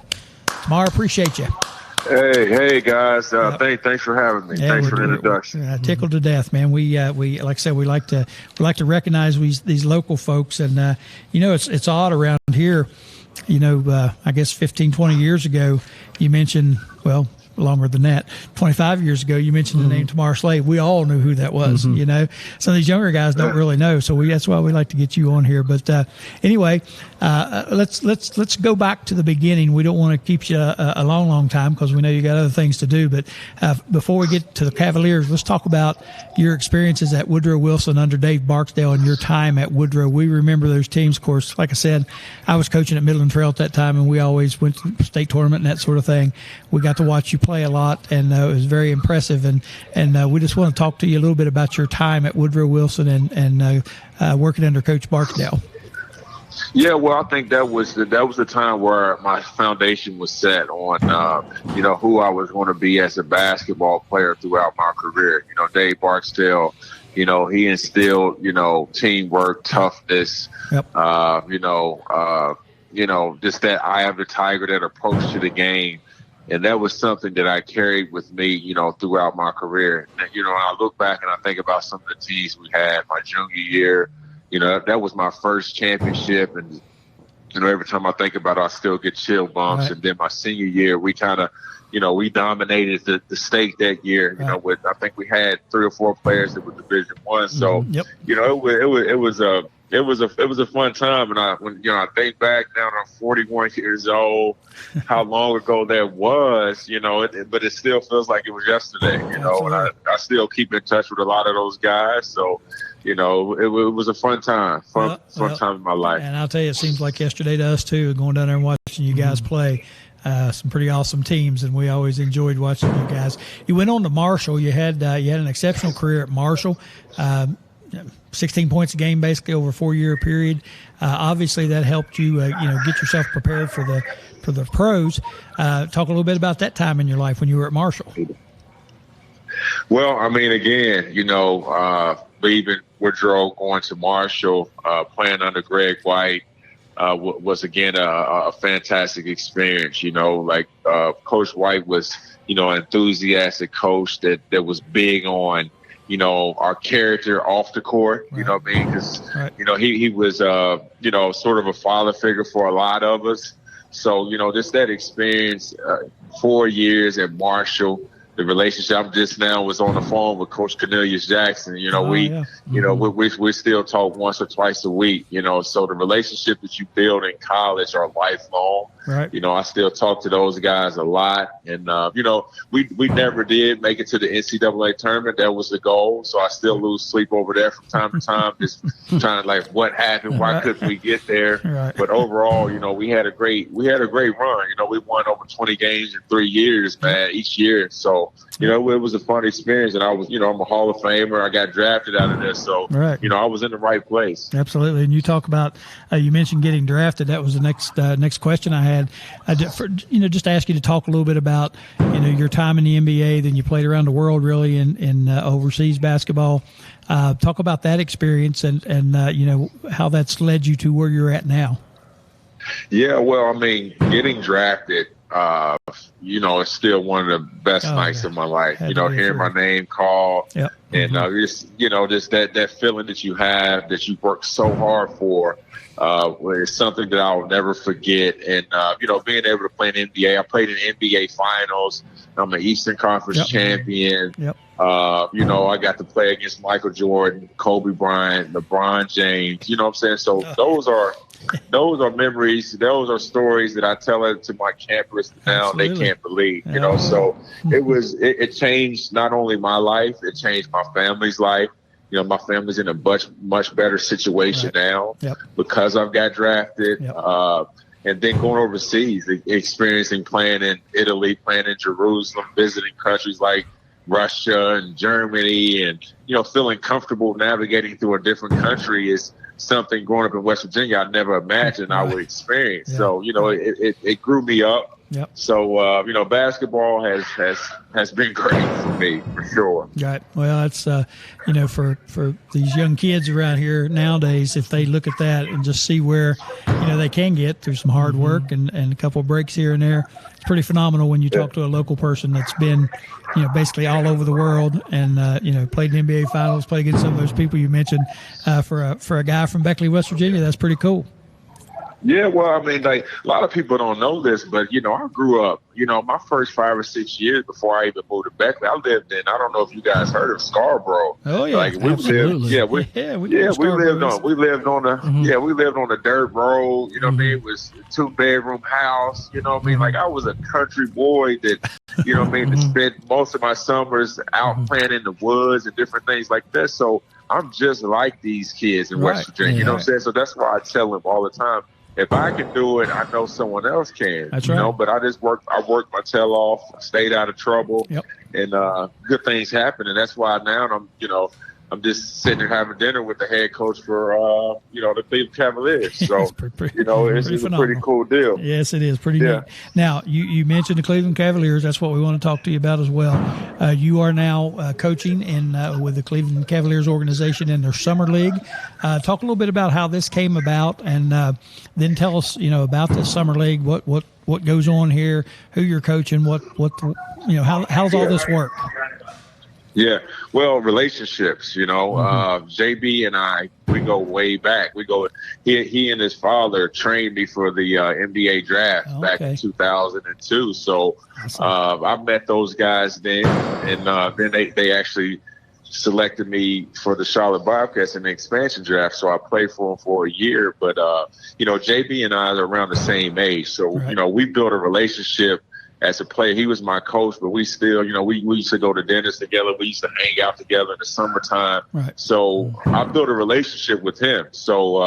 Tamar, appreciate you. Hey guys! Thanks for having me. Yeah, thanks for the introduction. We're tickled to death, man. We like I said, we like to recognize these local folks, and it's odd around here. I guess 15, 20 years ago, you mentioned longer than that. 25 years ago, you mentioned the name Tamar Slay. We all knew who that was. Some of these younger guys don't really know, so that's why we like to get you on here. But anyway, let's go back to the beginning. We don't want to keep you a long time because we know you got other things to do. But before we get to the Cavaliers, let's talk about your experiences at Woodrow Wilson under Dave Barksdale and your time at Woodrow. We remember those teams, of course. Like I said, I was coaching at Midland Trail at that time, and we always went to the state tournament and that sort of thing. We got to watch you play a lot, and it was very impressive. And we just want to talk to you a little bit about your time at Woodrow Wilson and working under Coach Barksdale. Yeah, well, I think that was the time where my foundation was set on, who I was going to be as a basketball player throughout my career. Dave Barksdale, he instilled, teamwork, toughness, just that eye of the tiger, that approach to the game. And that was something that I carried with me, throughout my career. And, I look back and I think about some of the teams we had my junior year. That was my first championship. And, every time I think about it, I still get chill bumps. Right. And then my senior year, we kind of, we dominated the state that year. With I think we had 3 or 4 players that were Division I. So, it was a fun time, and I think back now, I'm 41 years old, how long ago that was, but it still feels like it was yesterday, and I still keep in touch with a lot of those guys. So, it was a fun time, fun time in my life. And I'll tell you, it seems like yesterday to us too, going down there and watching you guys play. Some pretty awesome teams, and we always enjoyed watching you guys. You went on to Marshall. You had an exceptional career at Marshall. 16 points a game basically over a 4-year period. Obviously that helped you, get yourself prepared for the pros. Talk a little bit about that time in your life when you were at Marshall. Well, I mean, again, leaving Woodrow, going to Marshall, playing under Greg White, was again a fantastic experience. Coach White was, an enthusiastic coach that was big on, our character off the court, right. What I mean? Because, he was, sort of a father figure for a lot of us. So, just that experience, 4 years at Marshall, the relationship. I just now was on the phone with Coach Cornelius Jackson. We still talk once or twice a week, so the relationship that you build in college are lifelong. Right. I still talk to those guys a lot. And, we never did make it to the NCAA tournament. That was the goal. So I still lose sleep over there from time to time, just trying to what happened? Why couldn't we get there? Right. But overall, we had a great run. We won over 20 games in 3 years, man, each year. So, So, you know, it was a fun experience. And I was, you know, I'm a Hall of Famer. I got drafted out of there. So, you know, I was in the right place. Absolutely. And you talk about, you mentioned getting drafted. That was the next question I had. Just to ask you to talk a little bit about, you know, your time in the NBA, then you played around the world really in overseas basketball. Talk about that experience and you know, how that's led you to where you're at now. Yeah, well, I mean, getting drafted, you know, it's still one of the best nights of my life. You know, hearing my name called, and just, you know, just that feeling that you have that you worked so hard for, is something that I'll never forget. And you know, being able to play in NBA, I played in NBA Finals. I'm an Eastern Conference champion. You know, I got to play against Michael Jordan, Kobe Bryant, LeBron James. You know what I'm saying? So those are memories. Those are stories that I tell it to my campers now. They can't believe, you know. So it changed not only my life, it changed my family's life. You know, my family's in a much better situation now because I've got drafted. And then going overseas, experiencing playing in Italy, playing in Jerusalem, visiting countries like Russia and Germany, and, you know, feeling comfortable navigating through a different country is something growing up in West Virginia I never imagined I would experience. So, you know, it grew me up. So, you know, basketball has been great for me, for sure. Right. Well, it's, you know, for these young kids around here nowadays, if they look at that and just see where, you know, they can get through some hard work and a couple of breaks here and there, it's pretty phenomenal when you talk to a local person that's been, you know, basically all over the world and, you know, played in NBA Finals, played against some of those people you mentioned. For a guy from Beckley, West Virginia, that's pretty cool. Yeah, well, I mean, like, a lot of people don't know this, but, you know, I grew up, you know, my first 5 or 6 years before I even moved to Beckley, I lived in, I don't know if you guys heard of Scarborough. Oh, yeah, like, we absolutely. we lived on the dirt road, you know what I mean? It was a 2-bedroom house, you know what I mean? Like, I was a country boy that, you know what I mean, that spent most of my summers out playing in the woods and different things like that. So I'm just like these kids in West Virginia, you know what I'm saying? So that's why I tell them all the time, if I can do it, I know someone else can. That's you right. know, but I worked my tail off, stayed out of trouble, and good things happen. And that's why now I'm just sitting there having dinner with the head coach for, you know, the Cleveland Cavaliers. So, you know, it's a pretty cool deal. Yes, it is. Pretty neat. Now, you mentioned the Cleveland Cavaliers. That's what we want to talk to you about as well. You are now coaching with the Cleveland Cavaliers organization in their summer league. Talk a little bit about how this came about, and then tell us, you know, about the summer league, what goes on here, who you're coaching, how's all this work? Yeah, well, relationships, you know, JB and I, we go way back. He and his father trained me for the NBA draft back in 2002. So I met those guys then, and then they actually selected me for the Charlotte Bobcats in the expansion draft. So I played for them for a year. But, you know, JB and I are around the same age. So, you know, we built a relationship. As a player, he was my coach, but we still, you know, we used to go to dinners together. We used to hang out together in the summertime. So I built a relationship with him. So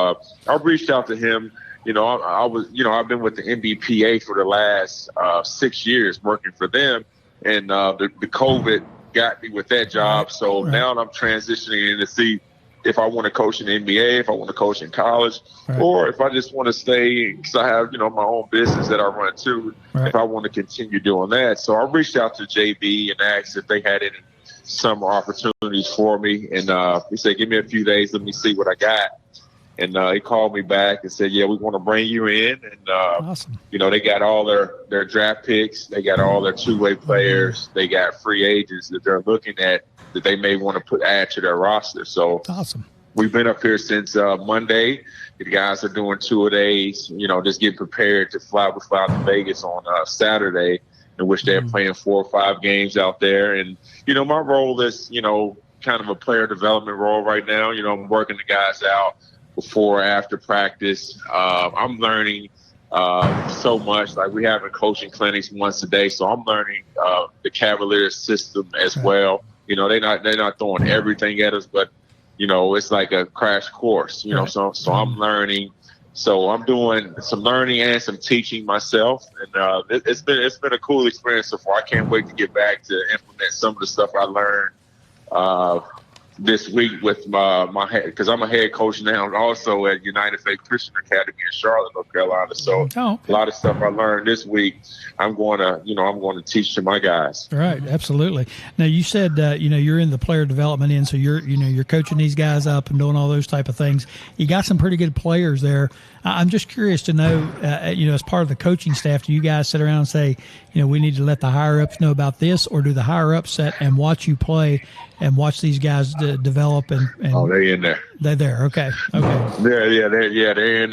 I reached out to him. You know, I've been with the NBPA for the last 6 years working for them, and the COVID got me with that job. So now I'm transitioning in to see if I want to coach in the NBA, if I want to coach in college, or if I just want to stay, because I have, you know, my own business that I run too, if I want to continue doing that. So I reached out to JB and asked if they had any summer opportunities for me. And he said, give me a few days, let me see what I got. And he called me back and said, yeah, we want to bring you in. And, you know, they got all their draft picks. They got all their two-way players. They got free agents that they're looking at that they may want to add to their roster. So we've been up here since Monday. The guys are doing 2-a-days, you know, just getting prepared to fly. We fly to Vegas on Saturday, in which they're playing 4 or 5 games out there. And, you know, my role is, you know, kind of a player development role right now. You know, I'm working the guys out before, after practice. I'm learning so much. Like, we having coaching clinics once a day, so I'm learning the Cavaliers system as well. You know, they're not throwing everything at us, but, you know, it's like a crash course, you know, so I'm learning So I'm doing some learning and some teaching myself, and it's been a cool experience so far. I can't wait to get back to implement some of the stuff I learned this week with my head, because I'm a head coach now, and also at United Faith Christian Academy in Charlotte, North Carolina. So a lot of stuff I learned this week, I'm going to teach to my guys. Right, absolutely. Now you said you're in the player development end, so you're coaching these guys up and doing all those type of things. You got some pretty good players there. I'm just curious to know, as part of the coaching staff, do you guys sit around and say, we need to let the higher ups know about this, or do the higher ups sit and watch you play and watch these guys develop? And oh, they're in there. They're there. Okay. They're in there. They're in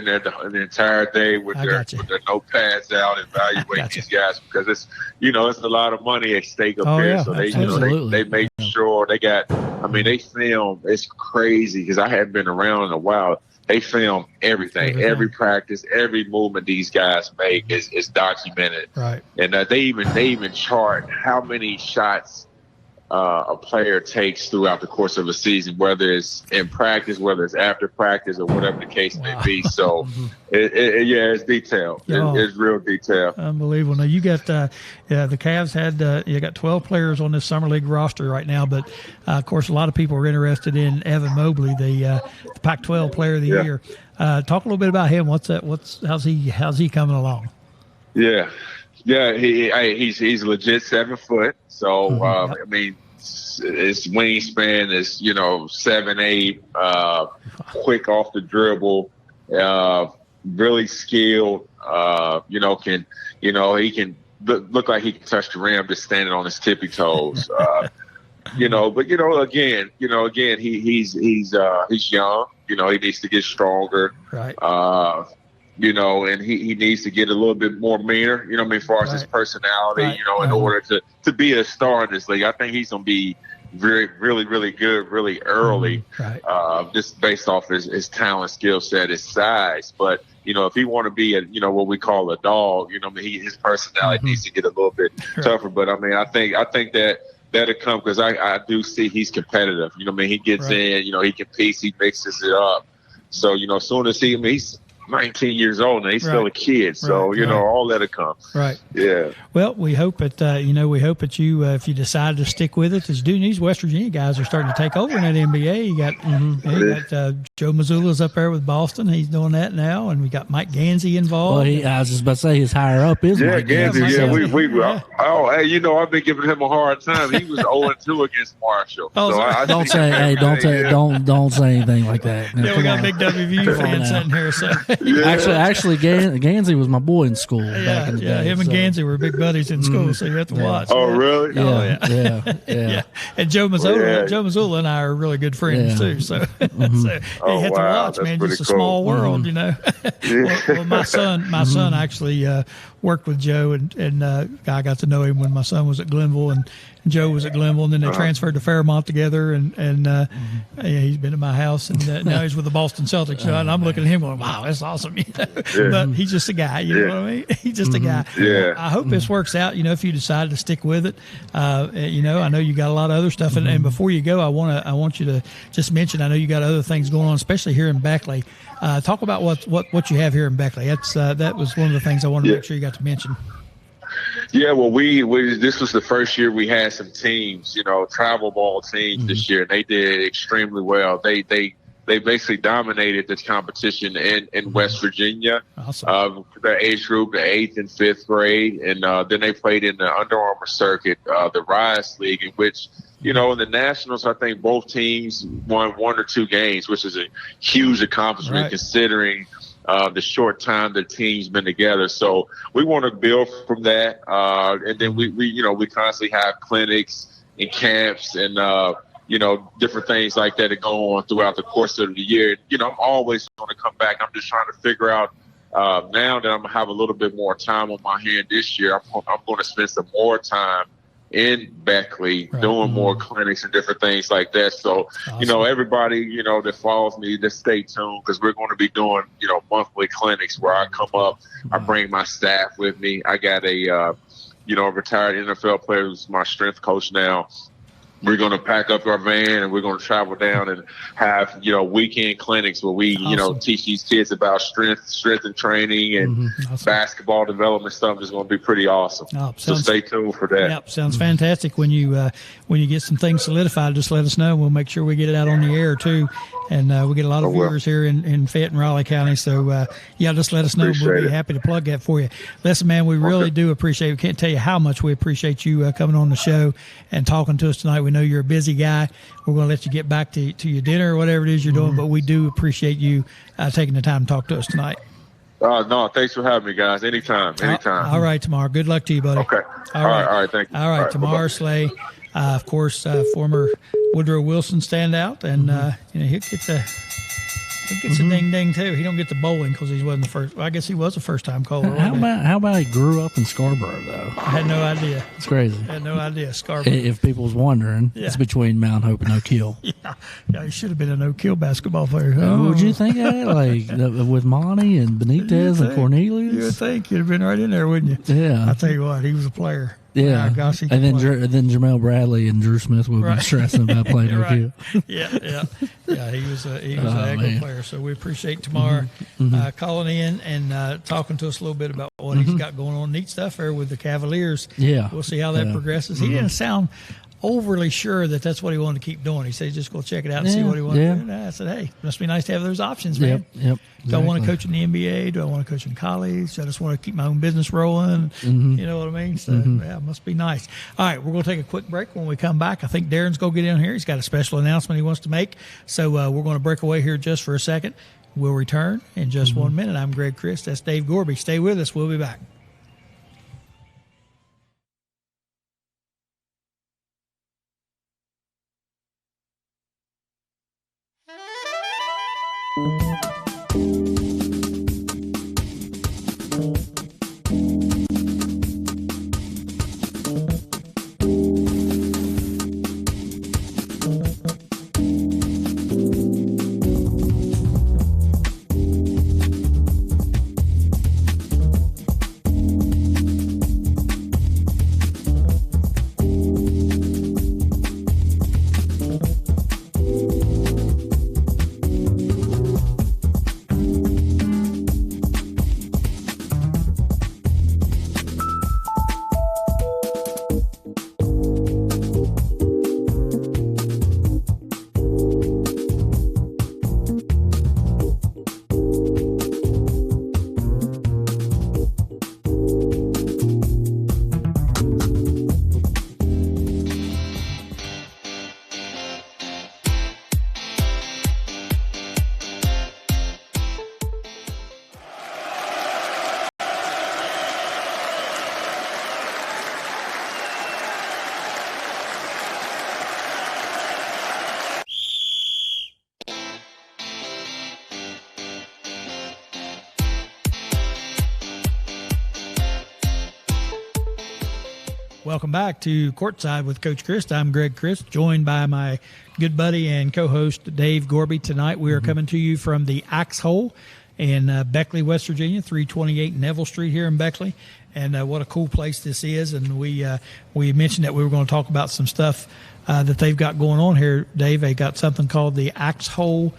there the entire day with their notepads out, evaluating these guys, because it's a lot of money at stake up there. Yeah, so they make sure they got. I mean, they film. It's crazy because I haven't been around in a while. They film everything, every practice, every movement these guys make is documented. Right. And they even chart how many shots a player takes throughout the course of a season, whether it's in practice, whether it's after practice, or whatever the case may be. So, it's detailed. It's real detailed. Unbelievable. Now you got the Cavs had you got 12 players on this summer league roster right now, but of course a lot of people are interested in Evan Mobley, the Pac-12 Player of the Year. Talk a little bit about him. How's he coming along? Yeah, he's legit 7 foot. So I mean, his wingspan is 7'8", quick off the dribble, really skilled. He can look like he can touch the rim just standing on his tippy toes. But again, he's young. He needs to get stronger. Right. And he needs to get a little bit more meaner, as far as his personality, in order to be a star in this league. I think he's going to be really, really good, really early, just based off his talent, skill set, his size. But, if he want to be what we call a dog, his personality needs to get a little bit tougher. But I mean, I think that'll come, because I do see he's competitive. He gets in, he competes, he mixes it up. So, as soon as he's 19 years old and he's still a kid, so all that'll come. Right. Yeah. Well, we hope that you if you decide to stick with it, these West Virginia guys are starting to take over in that NBA. You got Joe Mazzulla's up there with Boston. He's doing that now, and we got Mike Gansey involved. Well, I was just about to say his higher up is Mike Gansey. I've been giving him a hard time. He was 0-2 against Marshall. Don't say anything like that. Now, we got a big WVU fan sitting here, so. Actually, Gansey was my boy in school back in the day. Him and Gansey were big buddies in school, so you have to watch. Oh, really? Yeah. And Joe Mazzulla and I are really good friends too. So, you have to watch, man. Just a small world, Well, my son actually worked with Joe, and I got to know him when my son was at Glenville, and Joe was at Glenville, and then they transferred to Fairmont together, and he's been at my house, and now he's with the Boston Celtics. And I'm looking at him going, wow, that's awesome. But he's just a guy, you know what I mean? He's just a guy. Yeah. I hope this works out, if you decide to stick with it. I know you got a lot of other stuff, and before you go, I want you to just mention, I know you got other things going on, especially here in Beckley. Talk about what you have here in Beckley. That was one of the things I wanted to make sure you got to mention. Yeah, well, this was the first year we had some teams, travel ball teams this year, and they did extremely well. They basically dominated this competition in West Virginia. Awesome. Their age group, the 8th and 5th grade, and then they played in the Under Armour circuit, the Rise League, in which, in the Nationals, I think both teams won 1 or 2 games, which is a huge accomplishment considering the short time the team's been together. So we want to build from that. And then we constantly have clinics and camps and, different things like that go on throughout the course of the year. I'm always going to come back. I'm just trying to figure out now that I'm going to have a little bit more time on my hand this year, I'm going to spend some more time in Beckley doing more clinics and different things like that. So, everybody, that follows me, just stay tuned, because we're going to be doing, monthly clinics where I come up, I bring my staff with me. I got a retired NFL player who's my strength coach now, we're going to pack up our van and we're going to travel down and have, weekend clinics where we, teach these kids about strength and training and basketball development stuff. Is going to be pretty awesome. So stay tuned for that. Yep, sounds fantastic. When you get some things solidified, just let us know. We'll make sure we get it out on the air too. And we get a lot of viewers here in Fayette and Raleigh County. So, just let us know. We'll be happy to plug that for you. Listen, man, we really do appreciate it. We can't tell you how much we appreciate you coming on the show and talking to us tonight. We know you're a busy guy. We're going to let you get back to your dinner or whatever it is you're doing, but we do appreciate you taking the time to talk to us tonight. No, thanks for having me, guys. Anytime. All right, Tamar. Good luck to you, buddy. Okay. All right. Thank you. All right, Tamar Slay, of course, former Woodrow Wilson standout, and he gets a ding ding too. He don't get the bowling because he wasn't the first. Well, I guess he was a first time caller. How about he grew up in Scarborough though? I had no idea. It's crazy. I had no idea. Scarborough. If people was wondering, it's between Mount Hope and Oak Hill. Yeah, he should have been an Oak Hill basketball player. Would you think that? Like with Monty and Benitez and Cornelius? You would think you'd have been right in there, wouldn't you? Yeah. I tell you what, he was a player. Yeah, gosh, and then Jamel Bradley and Drew Smith would be stressing about playing Oak Hill. Yeah. He was an excellent player. So we appreciate Tamar calling in and talking to us a little bit about what he's got going on. Neat stuff there with the Cavaliers. Yeah, we'll see how that progresses. He didn't sound overly sure that's what he wanted to keep doing. He said, just go check it out and see what he wanted to do. And I said, hey, must be nice to have those options, man. Yep. Do I want to coach in the NBA? Do I want to coach in college? I just want to keep my own business rolling. You know what I mean? So, it must be nice. All right, we're going to take a quick break. When we come back, I think Darren's going to get in here. He's got a special announcement he wants to make. So we're going to break away here just for a second. We'll return in just 1 minute. I'm Greg Crist. That's Dave Gorby. Stay with us. We'll be back. Welcome back to Courtside with Coach Crist. I'm Greg Crist, joined by my good buddy and co-host Dave Gorby. Tonight we are coming to you from the Axe Hole in Beckley, West Virginia, 328 Neville Street here in Beckley. And what a cool place this is. And we mentioned that we were going to talk about some stuff that they've got going on here. Dave, they got something called the Axe Hole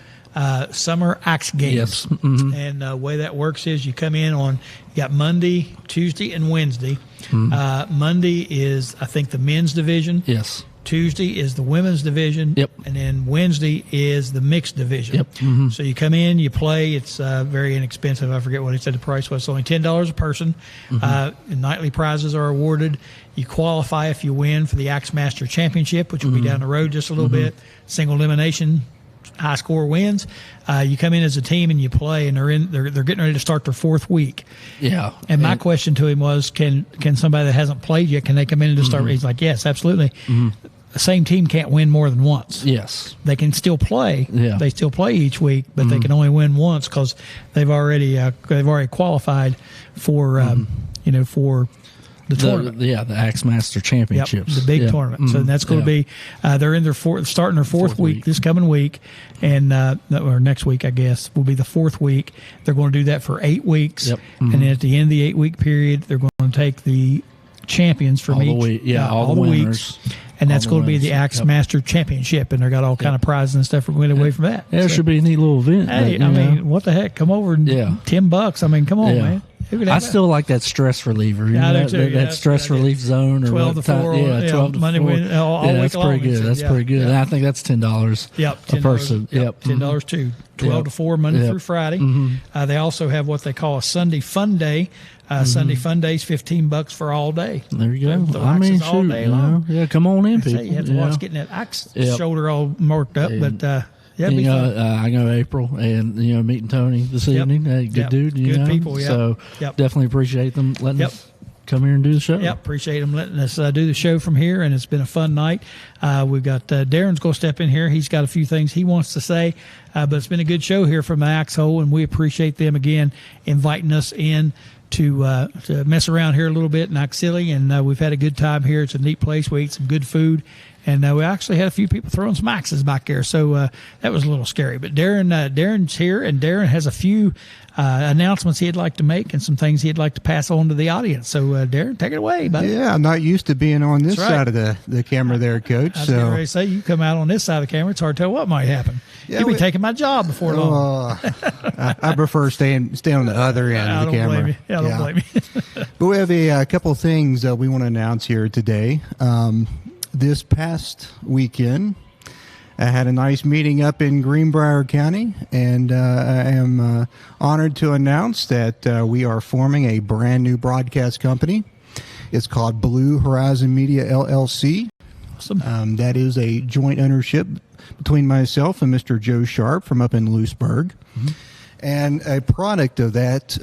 Summer Axe Games. Yes. And the way that works is you come in on, you got Monday, Tuesday, and Wednesday. Monday is, I think, the men's division. Yes. Tuesday is the women's division. Yep. And then Wednesday is the mixed division. Yep. So you come in, you play. It's very inexpensive. I forget what he said the price was. It's only $10 a person. Nightly prizes are awarded. You qualify if you win for the Axe Master Championship, which will be down the road just a little bit. Single elimination. High score wins. You come in as a team and you play, and they're getting ready to start their fourth week. Yeah. And my question to him was, can somebody that hasn't played yet, can they come in and just start? He's like, yes, absolutely. The same team can't win more than once. Yes. They can still play. Yeah. They still play each week, but they can only win once because they've already qualified for for the tournament. The Axe Master Championships. Yep, the big tournament. So that's going to be they're in their starting their fourth week this coming week, and or next week I guess will be the fourth week. They're going to do that for 8 weeks, and then at the end of the 8 week period, they're going to take the champions from all the weeks. and that's going to be the Axe Master Championship, and they got all kind of prizes and stuff going away from that. Yeah, it should be a neat little event. Hey, I mean, what the heck? Come over and $10. I mean, come on, man. I still like that stress reliever. That stress relief zone, or 12 to 4. 12 to Monday, 4. All week that's long. pretty good. That's pretty good. And I think that's $10. $10 a person. $10 too. 12 to 4 Monday through Friday. They also have what they call a Sunday Fun Day. Sunday Fun Day is $15 for all day. There you go. So I mean, all day long. Come on in, people. You have to watch getting that axe shoulder all marked up, but. Yeah, I know April and meeting Tony this evening. Good dude. Good people. So definitely appreciate them letting us come here and do the show. Yep, appreciate them letting us do the show from here, and it's been a fun night. We've got Darren's going to step in here. He's got a few things he wants to say, but it's been a good show here from the Axe Hole, and we appreciate them again inviting us in to mess around here a little bit in Auxiliary, and we've had a good time here. It's a neat place. We ate some good food. And we actually had a few people throwing some axes back there, so that was a little scary. But Darren's here, and Darren has a few announcements he'd like to make and some things he'd like to pass on to the audience. So, Darren, take it away, buddy. Yeah, I'm not used to being on this side of the camera there, Coach. I was getting ready to say, you come out on this side of the camera, it's hard to tell what might happen. Yeah, you'll be taking my job before long. I prefer staying on the other end of the camera. I don't blame you. But we have a couple of things that we want to announce here today. This past weekend, I had a nice meeting up in Greenbrier County, and I am honored to announce that we are forming a brand new broadcast company. It's called Blue Horizon Media LLC. Awesome. That is a joint ownership between myself and Mr. Joe Sharp from up in Lewisburg. And a product of that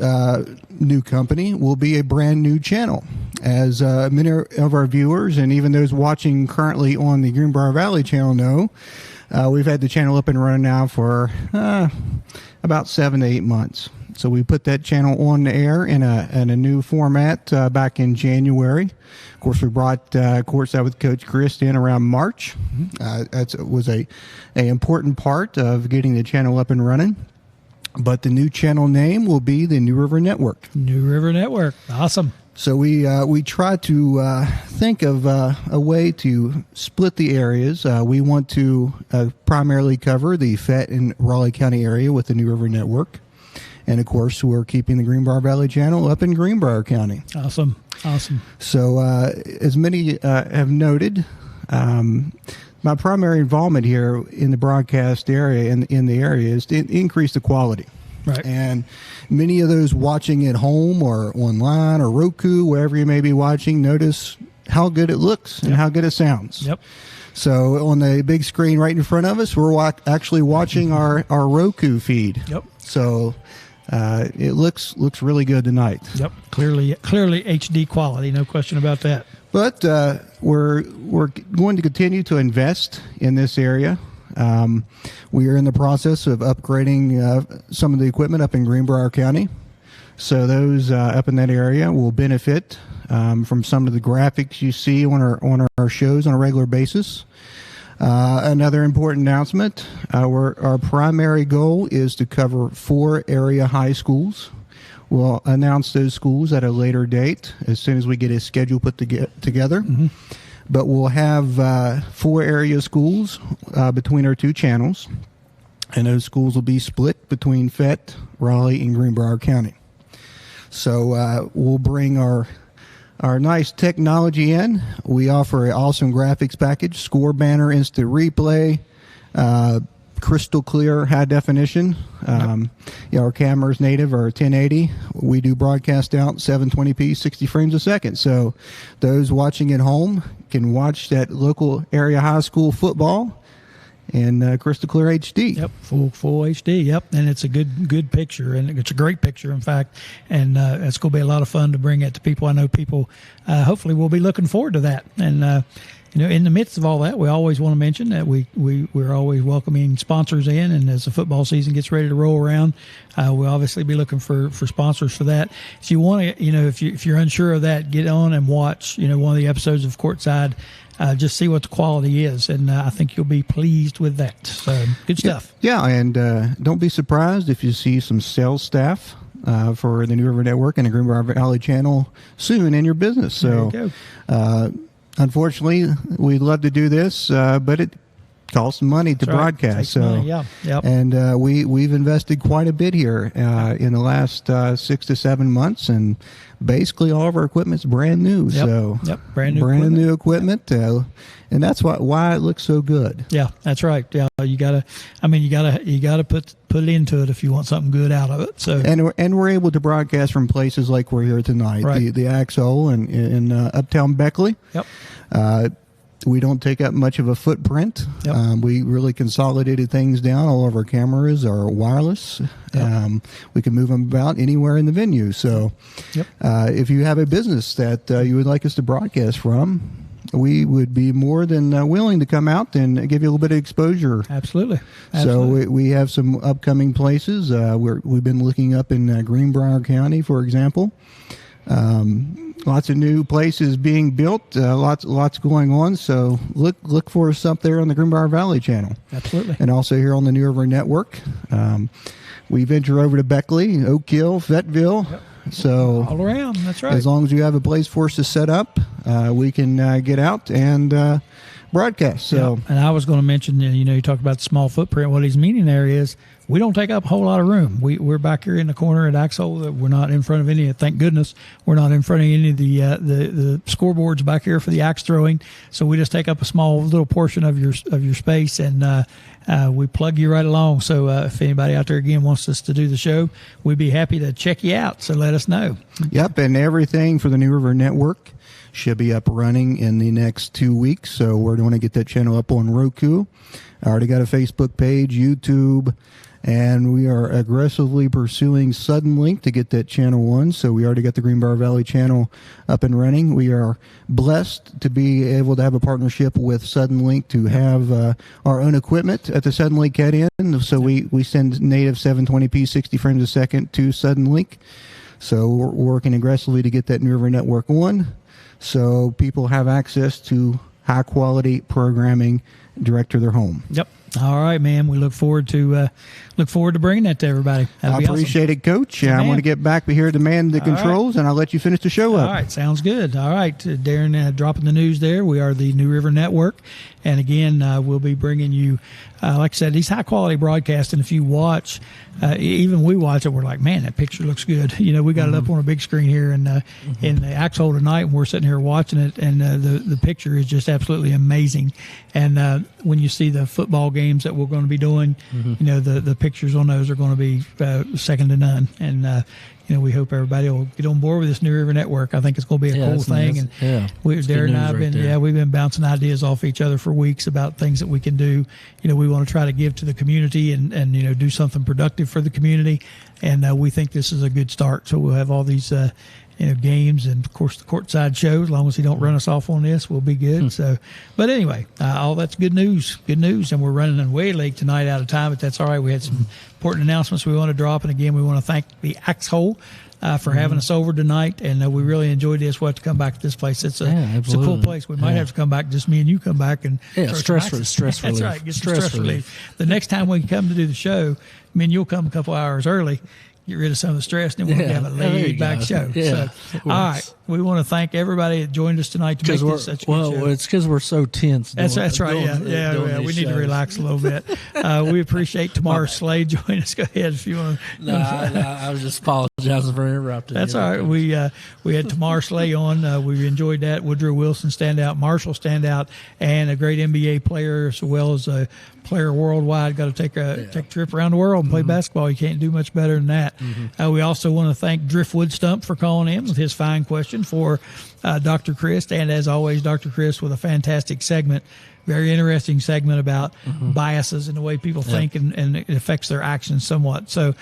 new company will be a brand new channel. As many of our viewers and even those watching currently on the Greenbrier Valley channel know, we've had the channel up and running now for about 7 to 8 months. So we put that channel on the air in a new format back in January. Of course, we brought Courtside with Coach Crist in around March. That was a important part of getting the channel up and running. But the new channel name will be the New River Network. New River Network. Awesome. So we try to think of a way to split the areas. We want to primarily cover the Fett and Raleigh County area with the New River Network. And, of course, we're keeping the Greenbrier Valley channel up in Greenbrier County. Awesome. So as many have noted, my primary involvement here in the broadcast area and in the area is to increase the quality. Right. And many of those watching at home or online or Roku, wherever you may be watching, notice how good it looks and how good it sounds. Yep. So on the big screen right in front of us, we're actually watching our Roku feed. Yep. So it looks really good tonight. Yep. Clearly HD quality, no question about that. But we're going to continue to invest in this area. We are in the process of upgrading some of the equipment up in Greenbrier County. So those up in that area will benefit from some of the graphics you see on our shows on a regular basis. Another important announcement, our primary goal is to cover 4 area high schools. We'll announce those schools at a later date as soon as we get a schedule put together. Mm-hmm. But we'll have 4 area schools between our 2 channels, and those schools will be split between Fett, Raleigh, and Greenbrier County. So we'll bring our nice technology in. We offer an awesome graphics package, score banner, instant replay, crystal clear, high definition. Our cameras native are 1080. We do broadcast out 720p, 60 frames a second. So those watching at home can watch that local area high school football in crystal clear HD. Yep, full HD. Yep, and it's a good picture, and it's a great picture, in fact. And it's going to be a lot of fun to bring it to people. I know people hopefully will be looking forward to that. And in the midst of all that, we always want to mention that we're always welcoming sponsors in, and as the football season gets ready to roll around, we'll obviously be looking for sponsors for that. If you want to, if you're unsure of that, get on and watch, one of the episodes of Courtside. Just see what the quality is, and I think you'll be pleased with that. So good stuff. Yeah, and don't be surprised if you see some sales staff for the New River Network and the Greenbrier Valley channel soon in your business. So. There you go. unfortunately, we'd love to do this, but it costs money to broadcast. So, money, yeah. Yep. And we've invested quite a bit here in the last 6 to 7 months, and basically all of our equipment's brand new. Yep. So, brand new equipment, and that's why it looks so good. Yeah, that's right. Yeah, you gotta put it into it if you want something good out of it. So, and we're able to broadcast from places like we're here tonight, right. the Axle in Uptown Beckley. Yep. We don't take up much of a footprint. Yep. We really consolidated things down. All of our cameras are wireless. Yep. We can move them about anywhere in the venue. So yep. If you have a business that you would like us to broadcast from, we would be more than willing to come out and give you a little bit of exposure. Absolutely. So we have some upcoming places. We've been looking up in Greenbrier County, for example. Lots of new places being built, lots going on. So look for us up there on the Greenbrier Valley channel. Absolutely. And also here on the New River Network. We venture over to Beckley, Oak Hill, Fayetteville. Yep. So all around, that's right. As long as you have a place for us to set up, we can get out and broadcast. So, and I was going to mention, you talk about the small footprint. What he's meaning there is we don't take up a whole lot of room. We're back here in the corner at Axle. We're not in front of any. Thank goodness we're not in front of any of the scoreboards back here for the axe throwing. So we just take up a small little portion of your space, and we plug you right along. So if anybody out there again wants us to do the show, we'd be happy to check you out. So let us know. Yep, and everything for the New River Network should be up running in the next 2 weeks. So we're going to get that channel up on Roku. I already got a Facebook page, YouTube, and we are aggressively pursuing Suddenlink to get that channel on. So we already got the Greenbrier Valley channel up and running. We are blessed to be able to have a partnership with Suddenlink to have our own equipment at the Suddenlink head end. So we send native 720p 60 frames a second to Suddenlink. So we're working aggressively to get that New River Network on, so people have access to high quality programming direct to their home. Yep. All right, man. We look forward to bringing that to everybody. I appreciate it, Coach. I'm going to get back here to man the controls, and I'll let you finish the show up. All right, sounds good. All right, Darren, dropping the news there. We are the New River Network, and again, we'll be bringing you, like I said, these high quality broadcasts. And if you watch, even we watch it, we're like, man, that picture looks good. We got it up on a big screen here in the Axle tonight, and we're sitting here watching it, and the picture is just absolutely amazing. And when you see the football games that we're going to be doing, the pictures on those are going to be second to none. And we hope everybody will get on board with this New River Network. I think it's going to be a cool thing. And Darren and I have been, we've been bouncing ideas off each other for weeks about things that we can do. We want to try to give to the community and do something productive for the community. And we think this is a good start. So we'll have all these games, and of course the Courtside show. As long as he don't run us off on this, we'll be good. So, but anyway, all that's good news, and we're running way late tonight, out of time, but that's all right. We had some important announcements we want to drop, and again, we want to thank the Axe Hole for having us over tonight, and we really enjoyed this. We'll have to come back to this place. It's a cool place. We might have to come back, just me and you come back, and stress relief. That's right, get stress relief. The next time we come to do the show, you'll come a couple hours early, get rid of some of the stress, and then we'll have a laid back show. Yeah, so, all right. We want to thank everybody that joined us tonight to make this such a good show. Well, it's because we're so tense. That's right. Yeah. We need to relax a little bit. We appreciate Tamar Slade joining us. Go ahead if you want to. I was just apologizing for interrupting. That's all right. We had Tamar Slade on. We enjoyed that. Woodrow Wilson standout, Marshall standout, and a great NBA player as well as a player worldwide. Got to take a trip around the world and play basketball. You can't do much better than that. We also want to thank Driftwood Stump for calling in with his fine question for Dr. Crist, and as always, Dr. Crist with a fantastic segment, very interesting segment about biases and the way people think, and it affects their actions somewhat. So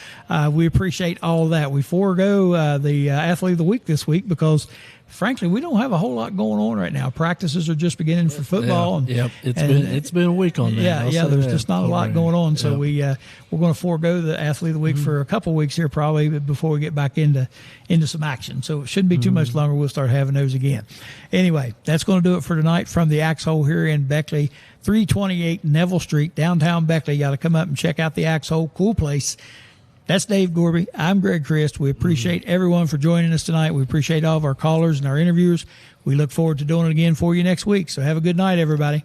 we appreciate all of that. We forego the Athlete of the Week this week because, frankly, we don't have a whole lot going on right now. Practices are just beginning for football. It's been a week on that. There's just not a lot going on. So we're going to forego the Athlete of the Week for a couple of weeks here probably before we get back into some action. So it shouldn't be too much longer. We'll start having those again. Anyway, that's going to do it for tonight from the Axe Hole here in Beckley, 328 Neville Street, downtown Beckley. You got to come up and check out the Axe Hole. Cool place. That's Dave Gorby. I'm Greg Crist. We appreciate everyone for joining us tonight. We appreciate all of our callers and our interviewers. We look forward to doing it again for you next week. So have a good night, everybody.